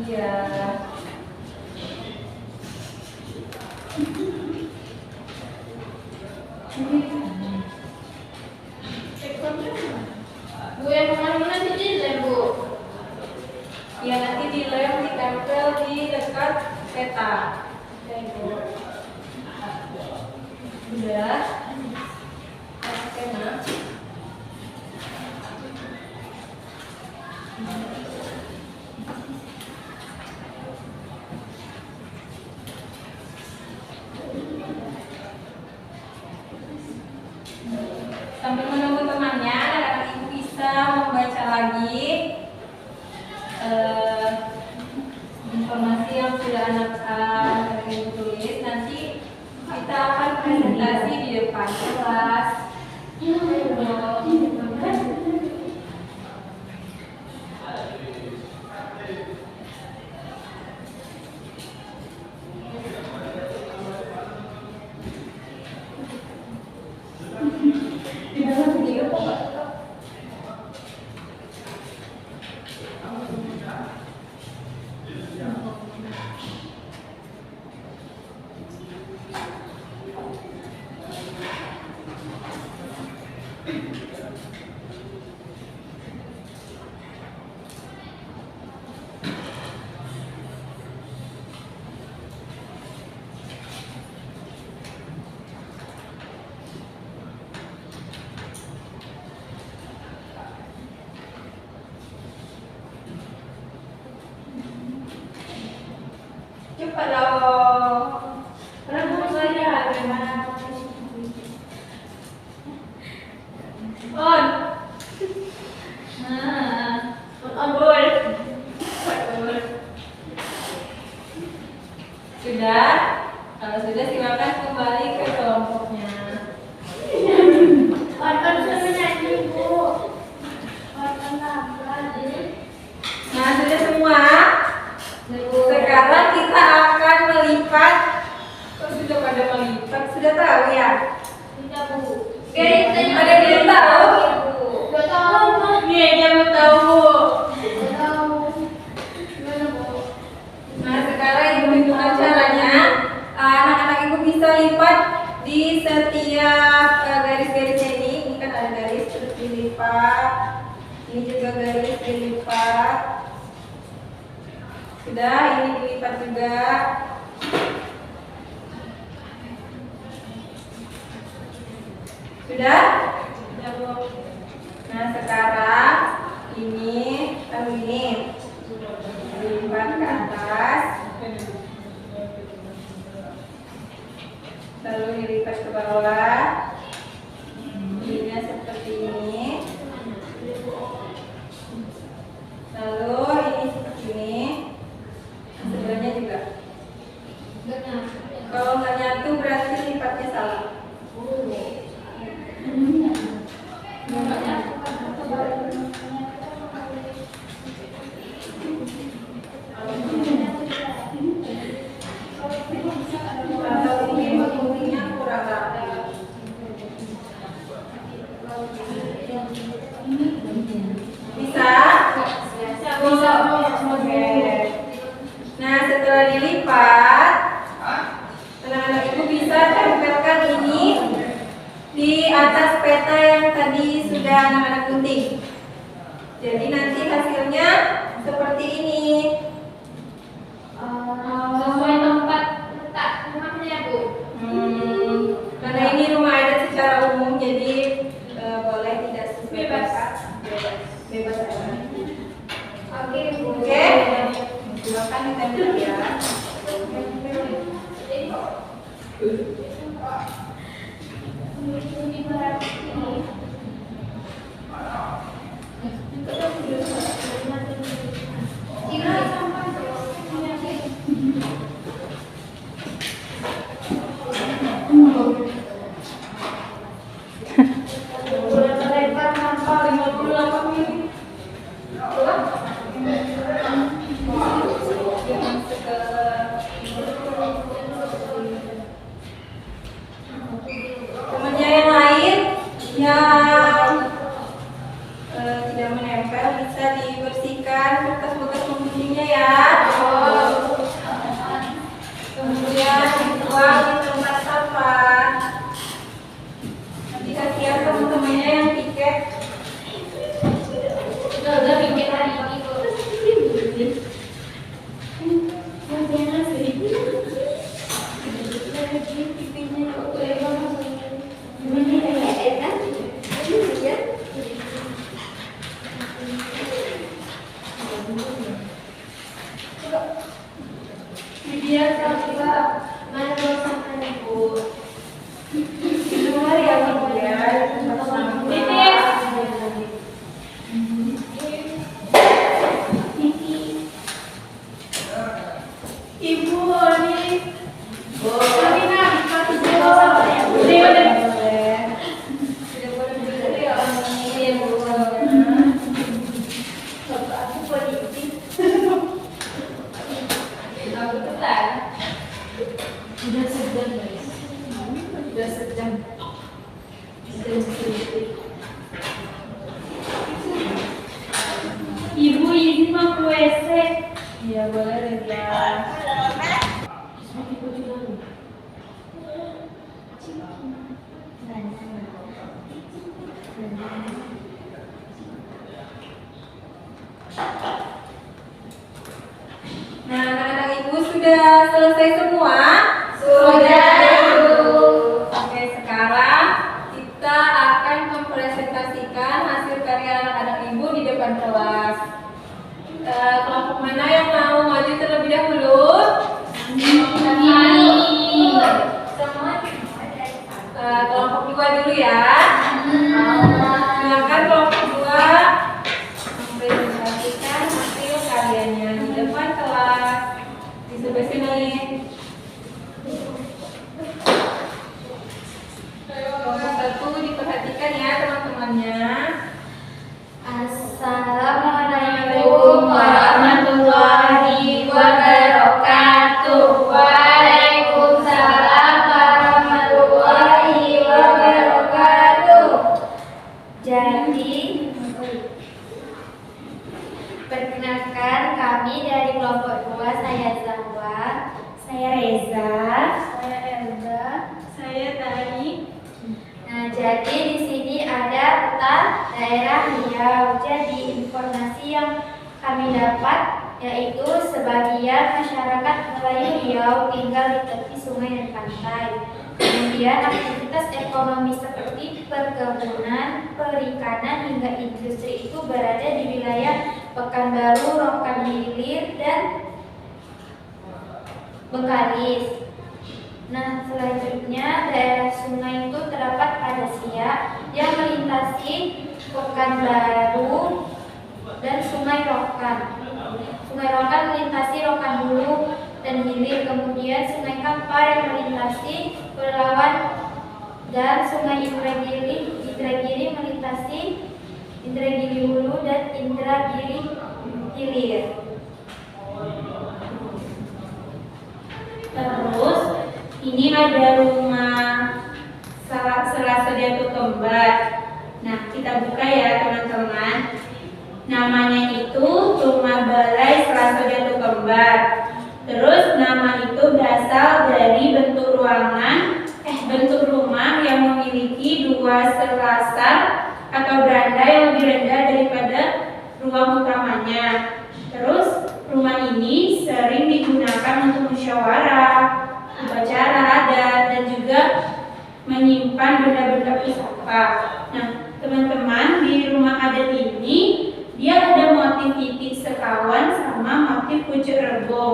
Iya. Bu, yang mana-mana sih dilem, Bu. Ya nanti dilem ditempel di dekat peta. Ya Ibu. Udah. Oke nah. Sambil menunggu temannya, anak-anak ibu bisa membaca lagi informasi yang sudah anak ibu tulis. Nanti kita akan presentasi di depan kelas. Di dalam video kok. Cepat dong. Rebus saja gimana? On. Nah, on board. Sudah? Kalau sudah silakan kembali ke kelompoknya. Kan sudah menyanyi, Bu. Kan lagi. Nah, sudah semua? Sekarang kita akan melipat. Kok sudah pada melipat? Sudah tahu ya? Tidak, Bu. Ada yang tahu? Gak tahu, Bu. Iya, dia mau tahu. Gak tahu. Gimana, Bu? Nah, sekarang ibu tunjukkan caranya. Anak-anak ibu bisa lipat di setiap garis-garisnya ini. Ini kan ada garis terus dilipat. Ini juga garis dilipat. Sudah, ini dilipat juga. Sudah? Sudah, Bu. Nah, sekarang ini taruh ini. Dilipat ke atas. Lalu dilipat ke bawah. Ininya seperti ini. Lalu ini seperti ini. Sebelahnya juga. Kalau nggak nyatu berarti lipatnya salah. Atau mungkin guntingnya kurang rata. Bisa? Bisa. Oke. Nah, setelah dilipat, anak-anak ibu bisa tempelkan ini di atas peta yang tadi sudah anak-anak gunting. Jadi nanti hasilnya seperti ini. Sesuai tempat letak rumahnya, Bu. Karena ini rumah adat secara umum, jadi Lempar sampah 58 menit. Temannya yang lain yang tidak menempel bisa dibersihkan bekas-bekas pembunyinya ya. Kemudian dibuang di tempat sampah. Nanti kasihan teman-temannya yang piket. Udah bikin hari ini tuh. Biar kita mana bosan ibu. Luar ya ibu ya. Ibu ini. Karina, kasih boleh. Tidak boleh beli ya. Iya bu. Bapak aku politik. Aku telan. Udah sejam guys. Udah sejam. Ibu izin mau ke WC. Iya boleh ya. Nah, anak-anak ibu sudah selesai semua? Sudah, Ibu. Oke, sekarang kita akan mempresentasikan hasil karya anak-anak ibu di depan kelas. Kelompok mana yang mau maju terlebih dahulu? Kelompok 2 dulu ya. Silakan kelompok 2 mempresentasikan hasil karyanya di depan kelas. Di sebelah sini. Kelompok 1 diperhatikan ya teman-temannya. Assalamualaikum warahmatullahi wabarakatuh. Waalaikumsalam warahmatullahi wabarakatuh. Jadi, perkenalkan kami dari kelompok 2, saya Zahwa, saya Reza, saya Elza, Saya Tari. Nah, jadi di sini ada peta daerah Riau. Jadi informasi yang kami dapat yaitu sebagian masyarakat Melayu Riau tinggal di tepi sungai dan pantai. Kemudian aktivitas ekonomi seperti perkebunan, perikanan hingga industri itu berada di wilayah Pekanbaru, Rokan Hilir, dan Bengkalis. Nah, selanjutnya daerah sungai itu terdapat pada Siak yang melintasi Pekanbaru dan Sungai Rokan. Sungai Rokan melintasi Rokan Hulu dan Hilir, kemudian Sungai Kampar yang melintasi Pelalawan dan Sungai Indragiri melintasi Indragiri Hulu dan Indragiri Hilir. Terus ini ada rumah Selasa Jatuh Kembar. Nah, kita buka ya teman-teman. Namanya itu Rumah Balai Selasa Jatuh Kembar. Terus nama itu berasal dari bentuk rumah yang memiliki dua selasar atau beranda yang lebih rendah daripada ruang utamanya. Terus rumah ini sering digunakan untuk musyawarah, upacara adat, dan juga menyimpan benda-benda pusaka. Nah, teman-teman, di rumah adat ini dia ada motif titik sekawan sama motif pucuk rebo.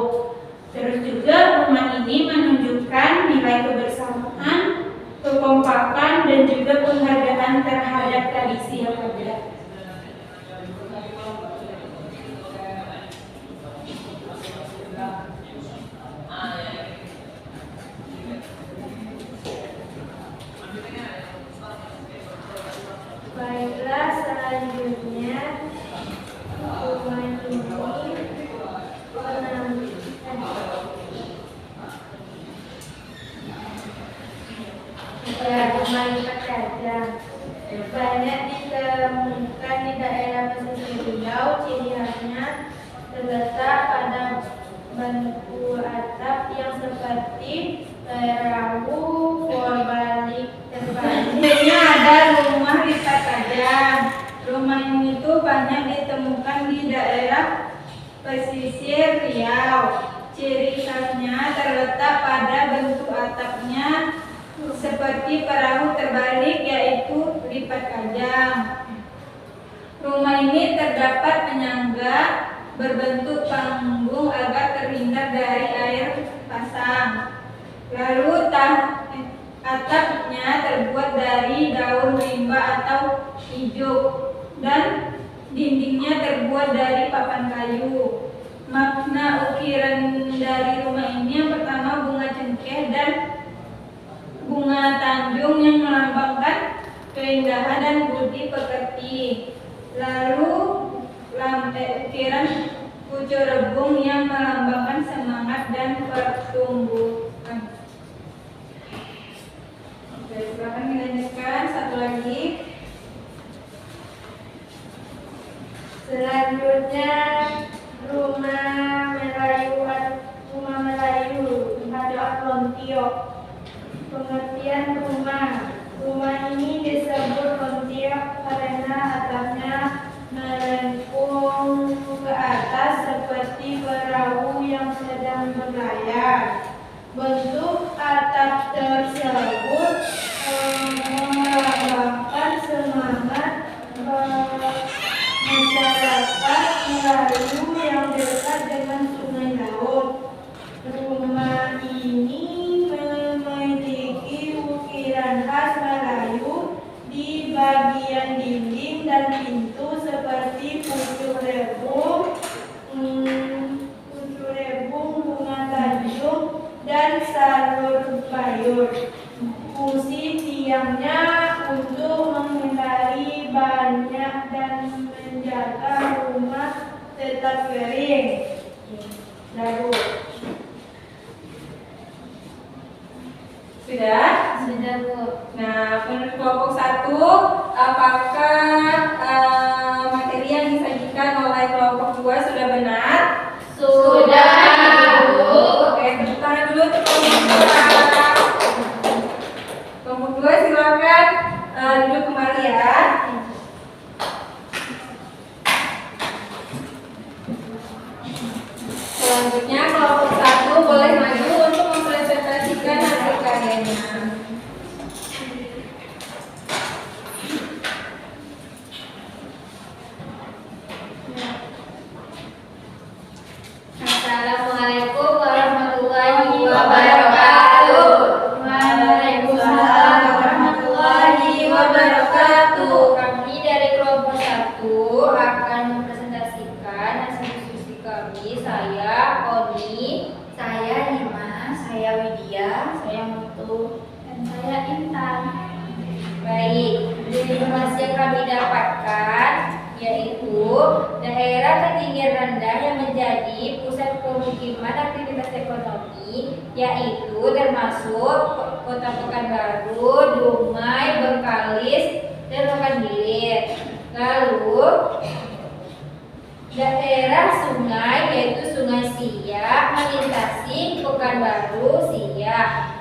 Terus juga rumah ini menunjukkan nilai kebersamaan kekompakan dan juga penghargaan terhadap tradisi yang ada. Baiklah, selanjutnya rumah ini rumah lipat gajah banyak ditemukan di daerah pesisir Riau. Ciri khasnya terletak pada bentuk atap yang seperti perahu berbalik terbalik. Ini ada rumah lipat gajah. Rumah ini tuh banyak ditemukan di daerah pesisir Riau. Ciri khasnya terletak pada bentuk atapnya seperti perahu terbalik, yaitu lipat gajah. Rumah ini terdapat penyangga berbentuk panggung agar terhindar dari air pasang. Lalu atapnya terbuat dari daun rimba atau ijuk dan dindingnya terbuat dari papan kayu. Makna ukiran dari rumah ini yang pertama bunga cengkeh dan bunga tanjung yang melambangkan keindahan dan budi pekerti. Lalu ukiran pucuk rebung yang melambangkan semangat dan pertumbuhan. Oke, silakan dilanjutkan. Satu lagi. Selanjutnya rumah Melayu ada Lontio. Pengertian rumah ini disebut lontio karena atapnya melengkung ke atas seperti perahu yang sedang berlayar. Bentuk atap tersebut melambangkan semangat masyarakat Melayu yang dekat dengan sungai laut. Rumah ini memiliki ukiran khas Melayu di bagian dinding dan pintu seperti pucuk rebung, bunga tanjung, dan salur bayur. Fungsi tiangnya untuk menghindari banyak dan menjaga rumah tetap kering. Lalu sudah Bu. Nah, menurut kelompok 1, apakah materi yang disajikan oleh kelompok 2 sudah benar? Sudah, Bu. Oke, tepuk tangan dulu untuk kelompok 2. Kelompok 2 silakan duduk kembali ya. Selanjutnya kelompok 1 boleh maju untuk mempresentasikan hasil karyanya. Assalamualaikum warahmatullahi wabarakatuh. Waalaikumsalam warahmatullahi wabarakatuh. Kami dari kelompok 1 akan mempresentasikan hasil diskusi kami. Saya Oni, saya Lima, saya Widya, saya Mutu, dan saya Intan. Baik, dari informasi yang kami dapatkan yaitu daerah ketinggian rendah yang menjadi pusat pemukiman aktivitas ekonomi, yaitu termasuk Kota Pekanbaru, Dumai, Bengkalis, dan Rokan Hilir. Lalu daerah sungai yaitu Sungai Siak melintasi Pekanbaru, Siak.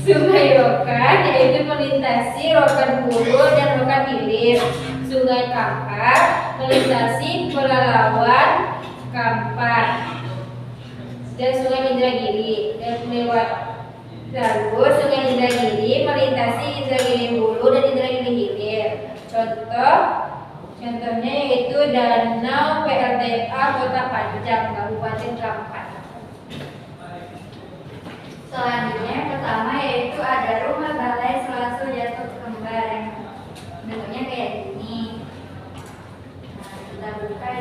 Sungai Rokan yaitu melintasi Rokan Hulu dan Rokan Hilir. Sungai Kampar melintasi Pelalawan, Kampar, dan Sungai Indragiri dan lewat. Lalu Sungai Indragiri melintasi Indragiri Hulu dan Indragiri Hilir. Contohnya yaitu Danau PLTA Kota Panjang, Kabupaten Kampar. Selanjutnya yang pertama yaitu ada rumah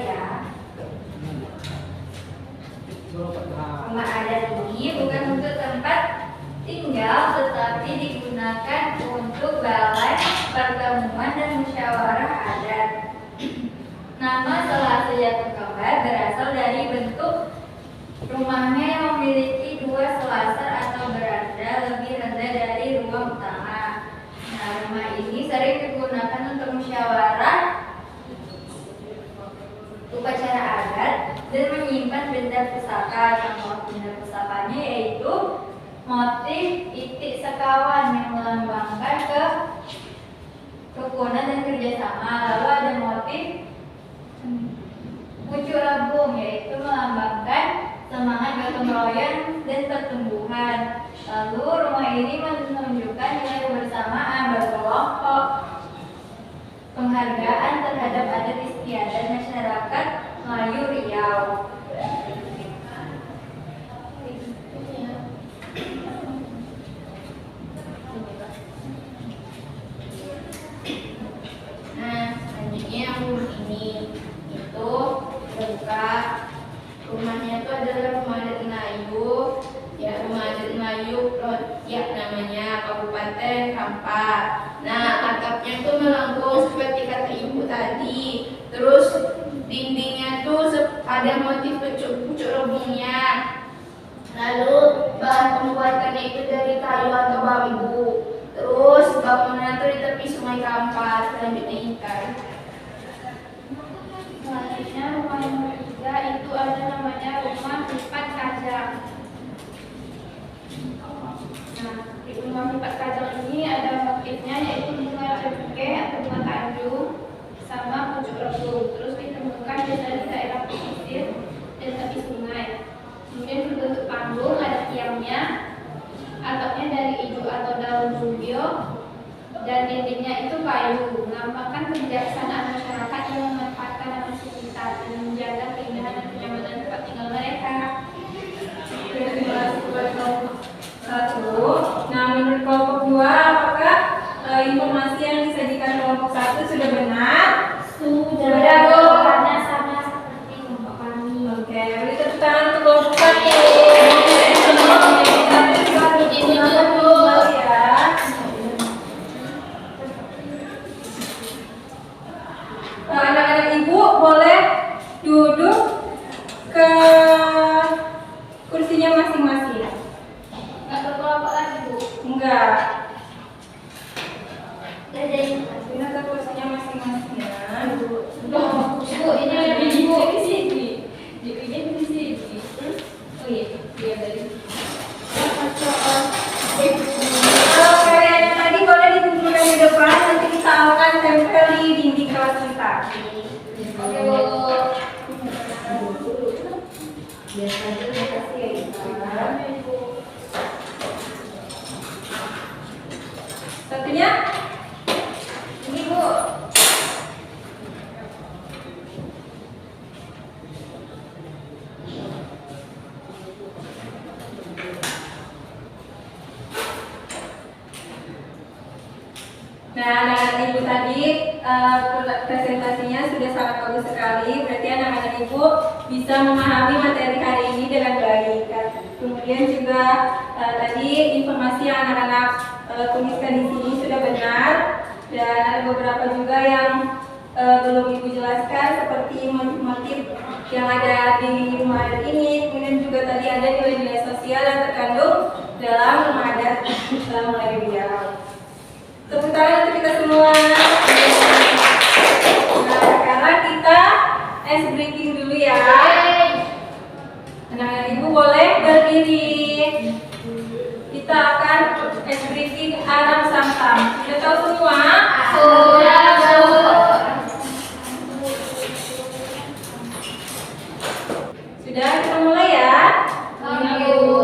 ya. Rumah adat ini bukan untuk tempat tinggal, tetapi digunakan untuk balai pertemuan dan musyawarah adat. Nama Selasa Jatuh Kembar berasal dari bentuk rumahnya yang memiliki dua selasar atau berada lebih rendah dari ruang utama. Nah, rumah ini sering digunakan untuk musyawarah, upacara adat, dan menyimpan benda pusaka. Contoh benda pusakanya yaitu motif itik sekawan yang melambangkan kerukunan dan kerjasama. Lalu ada motif pucuk rabung yaitu melambangkan semangat gotong royong dan pertumbuhan. Lalu rumah ini menunjukkan nilai kebersamaan berkelompok, penghargaan terhadap adat istiadat masyarakat Melayu Riau. Nah, selanjutnya yang ini itu buka rumahnya itu adalah rumah adat Melayu. Ya, rumah adat Melayu ya namanya Kabupaten Kampar. Nah, atapnya tuh melengkung seperti kata ibu tadi. Terus dindingnya tuh ada motif pucuk rebungnya. Lalu bahan pembuatannya itu dari kayu atau bambu. Terus bangunan tuh di tepi Sungai Kampar. Selanjutnya ikan. Selanjutnya rumah yang ketiga itu ada namanya rumah lipat kajang. Nah, di rumah lipat kajang ini ada motifnya yaitu bunga cengkeh atau bunga tanjung sama pucuk rebung. Terus ditemukan biasanya di daerah pesisir dan tepi sungai. Kemudian berbentuk panggung, ada tiangnya, atapnya dari ijuk atau daun rumbio, dan dindingnya itu kayu, melambangkan kebijaksanaan masyarakat yang memanfaatkan alam sekitar dan menjaga keindahan dan kenyamanan tempat tinggal mereka. Nah, menurut kelompok 2, apakah informasi yang disajikan kelompok 1 sudah benar? Sudah, Bu, karena sama seperti kelompok kami. Oke, beri tepuk tangan untuk kelompok 1. Anak-anak ibu boleh duduk ke kursinya masing-masing. Nggak berkelompok lagi, Bu. Enggak. Jadi, Pindah ke kursinya masing-masing ya. Bu, ini ada ibu. Di sini. Di sini. Oh iya, dia dari. Kalau kalian yang tadi boleh dikumpulkan di depan, nanti kita akan tempel di dinding kelas kita. Oke, Bu. Biasanya kasih ya, Ibu. Satunya ini, Bu. Nah, anak-anak ibu tadi presentasinya sudah sangat bagus sekali. Berarti anak-anak ibu bisa memahami materi hari ini dengan baik. Kemudian juga tadi informasi yang anak-anak tuliskan di sini sudah benar. Dan ada beberapa juga yang belum ibu jelaskan, seperti motif-motif yang ada di rumah adat ini. Kemudian juga tadi ada nilai-nilai sosial yang terkandung dalam rumah adat Melayu Riau. Tepuk tangan untuk kita semua. Nah, sekarang kita ice breaking dulu ya. Anak-anak ibu boleh berdiri. Kita akan ice breaking aram samtam. Sudah tahu semua? Sudah, Bu. Sudah, kita mulai ya. Oke, Bu.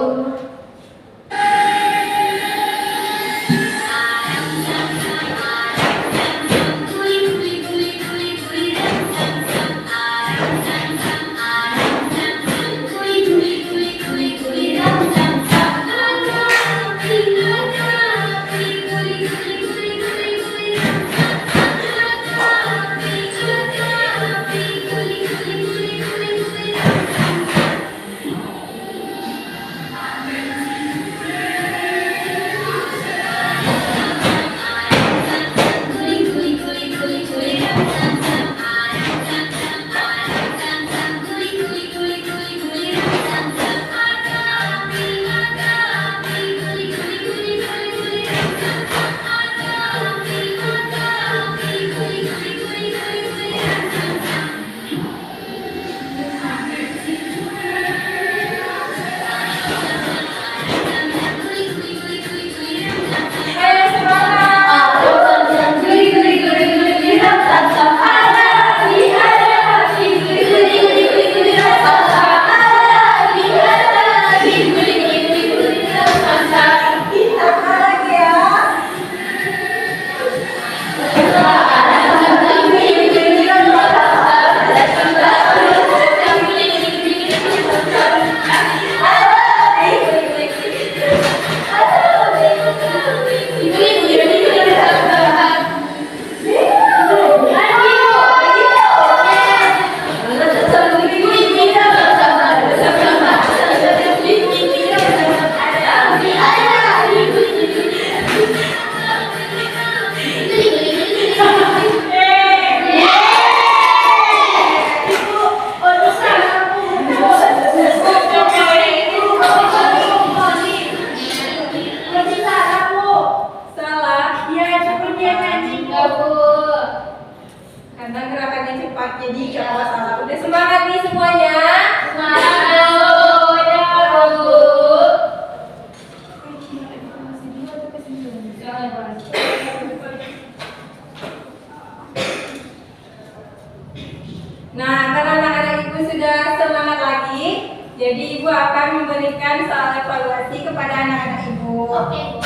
Jadi Ibu akan memberikan soal evaluasi kepada anak-anak Ibu. Oke, Bu.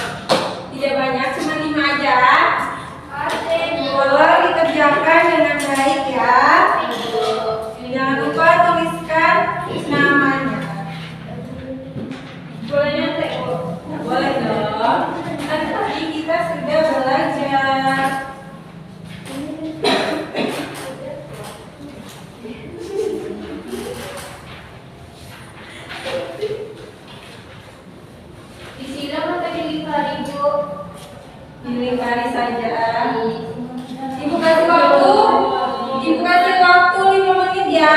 Tidak banyak, cuma 5 aja. Oke, Bu. Tolong dikerjakan dengan baik ya. Jangan lupa tuliskan namanya. Boleh nyantek, Bu? Boleh dong. Kan tadi kita sudah belajar. Disiram atau dilingkari, Bu? Dilingkari saja. Ibu kasih waktu. Ibu kasih waktu 5 menit ya.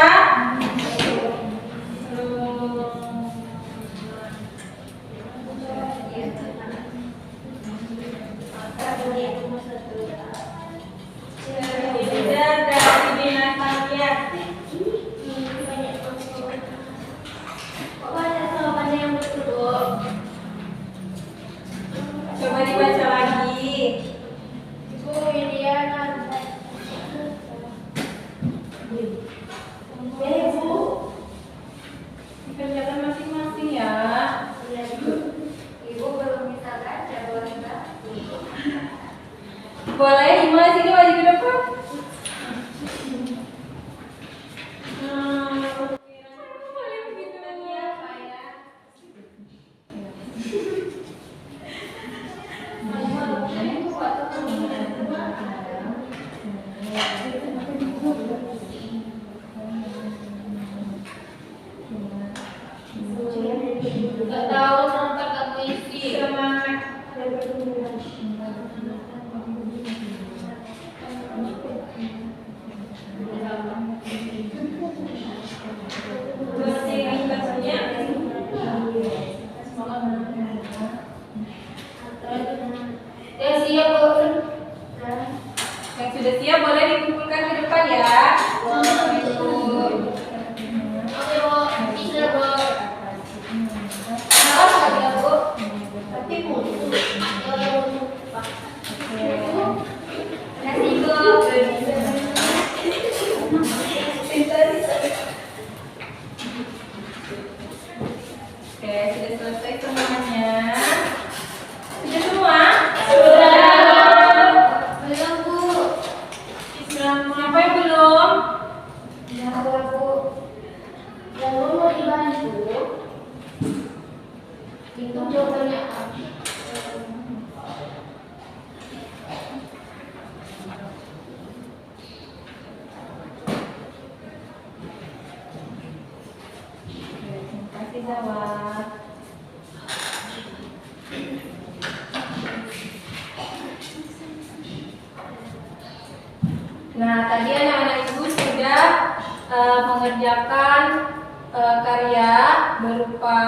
Belajar dari binatang liar. Kok ada jawabannya yang betul, Bu? Coba dibaca lagi. Bu, ini ya kan. Bu. Dikerjakan masing-masing ya. Ibu belum bisa baca, boleh nggak? Boleh, Ima sini maju ke depan. Boleh begitu ya, Pak ya. Nggak tahu sampai kamu isi. Semangat. Terus yang bacanya. Ya siap, Bu. Yang sudah siap boleh dikumpulkan ke depan ya. Oke, Bu. Bisa, Bu. Apa ya, Bu? Tapi, Bu. Kasih, Bu. Oke, sudah selesai semuanya. Sudah semua? Belum, Bu. Apa yang belum? Ya, Bu. Yang mau dibantu. Itu jawabannya apa? Kasih jawab. Nah, tadi anak-anak Ibu sudah mengerjakan karya berupa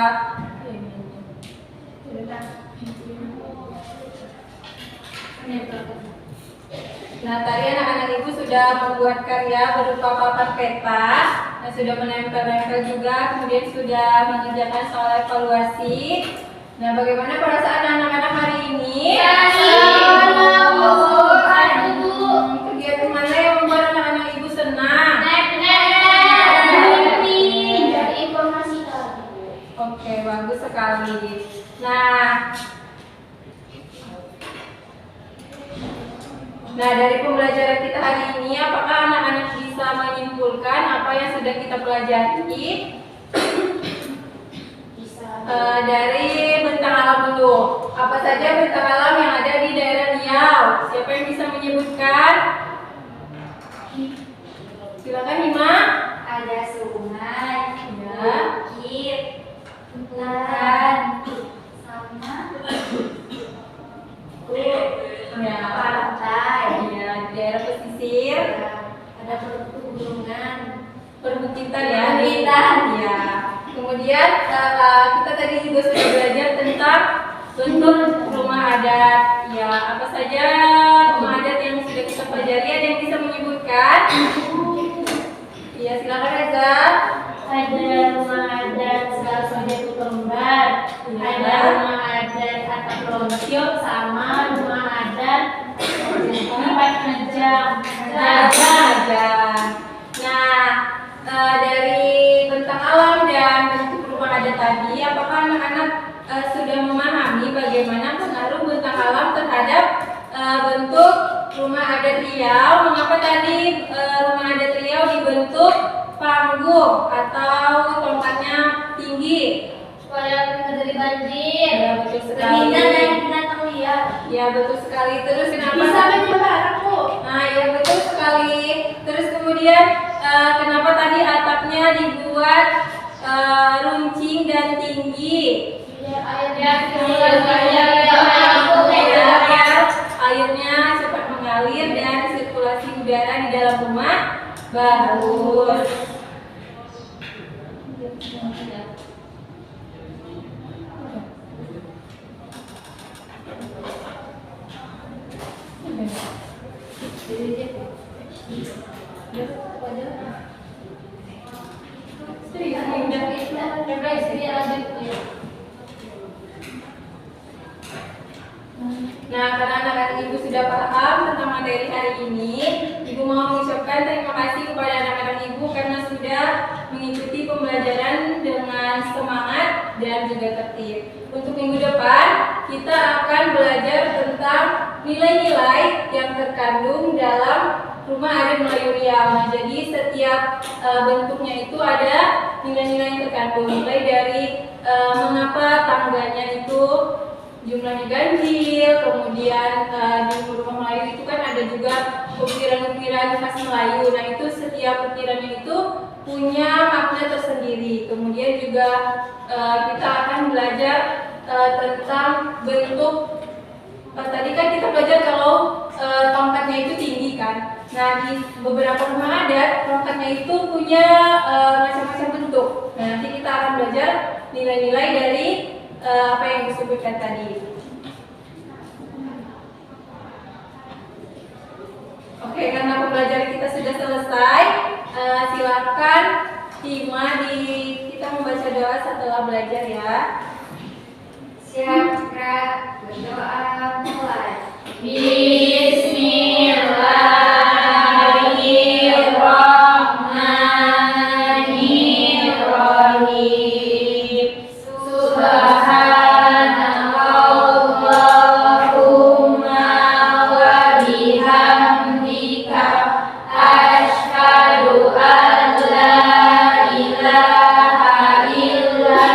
Nah, tadi anak-anak Ibu sudah membuat karya berupa papan peta dan sudah menempel-nempel juga, kemudian sudah mengerjakan soal evaluasi. Nah, bagaimana perasaan anak-anak hari ini? Kegiatan mana yang membuat anak-anak Ibu senang? Oke, bagus sekali. Nah, dari pembelajaran kita hari ini, apakah anak-anak bisa menyimpulkan apa yang sudah kita pelajari? Dari bentang alam dulu. Apa saja bentang alam yang ada di daerah Riau? Siapa yang bisa menyebutkan? Silakan, Hima. Ada sungai, Ya. bukit, hutan, sama Ya. pantai. Ya, di daerah pesisir. Ada pegunungan. Perbukitan ya. Perbukitan. Ya. Kemudian kita tadi juga sudah belajar tentang bentuk rumah adat. Ya, apa saja rumah adat yang sudah kita pelajari? Ada yang bisa menyebutkan? Ya, silakan Reza. Ada rumah adat Saraswati Kembar, ada rumah adat atap lonjong, sama rumah adat tempat kerja. Nah, dari bentang alam dan bentuk adat tadi, apakah anak-anak sudah memahami bagaimana pengaruh bentang alam terhadap bentuk rumah adat Riau? Mengapa tadi rumah adat Riau dibentuk panggung atau tempatnya tinggi? Supaya terhindar dari banjir. Ya, betul sekali. Terhindar dari binatang liar. Ya, betul sekali. Terus kenapa? Bisa menjaga barang, Bu. Nah, ya betul sekali. Terus kemudian kenapa tadi atapnya dibuat runcing dan tinggi? Biar airnya Biar airnya cepat mengalir dan sirkulasi udara di dalam rumah bagus. Nah, karena anak-anak ibu sudah paham tentang materi hari ini, ibu mau mengucapkan terima kasih kepada anak-anak ibu karena sudah mengikuti pembelajaran dengan semangat dan juga tertib. Untuk minggu depan, kita akan belajar tentang nilai-nilai yang terkandung dalam rumah adat Melayu Riau. Nah, jadi setiap bentuknya itu ada nilai-nilai yang terkandung, mulai dari mengapa tangganya itu jumlahnya ganjil, kemudian di rumah Melayu itu kan ada juga ukiran-ukiran khas Melayu. Nah, itu setiap ukirannya itu punya makna tersendiri. Kemudian juga kita akan belajar tentang bentuk. Tadi kan kita belajar kalau tongkatnya itu tinggi kan. Nah, di beberapa rumah adat tongkatnya itu punya macam-macam bentuk. Nah, nanti kita akan belajar nilai-nilai dari apa yang disebutkan tadi. Oke, karena pembelajaran kita sudah selesai, silakan kita membaca doa setelah belajar ya. Siap, Kak. Berdoa mulai. Bismillahirrahmanirrahim. Subhanallahumma wa bihamdika asyhadu an la ilaha illa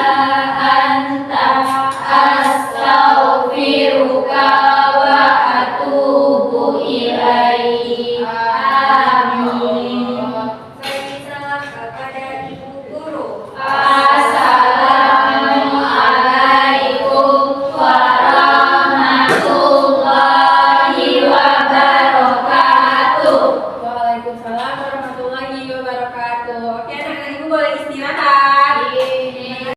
anta astaghfiruka wa atubu ilaik. Amin.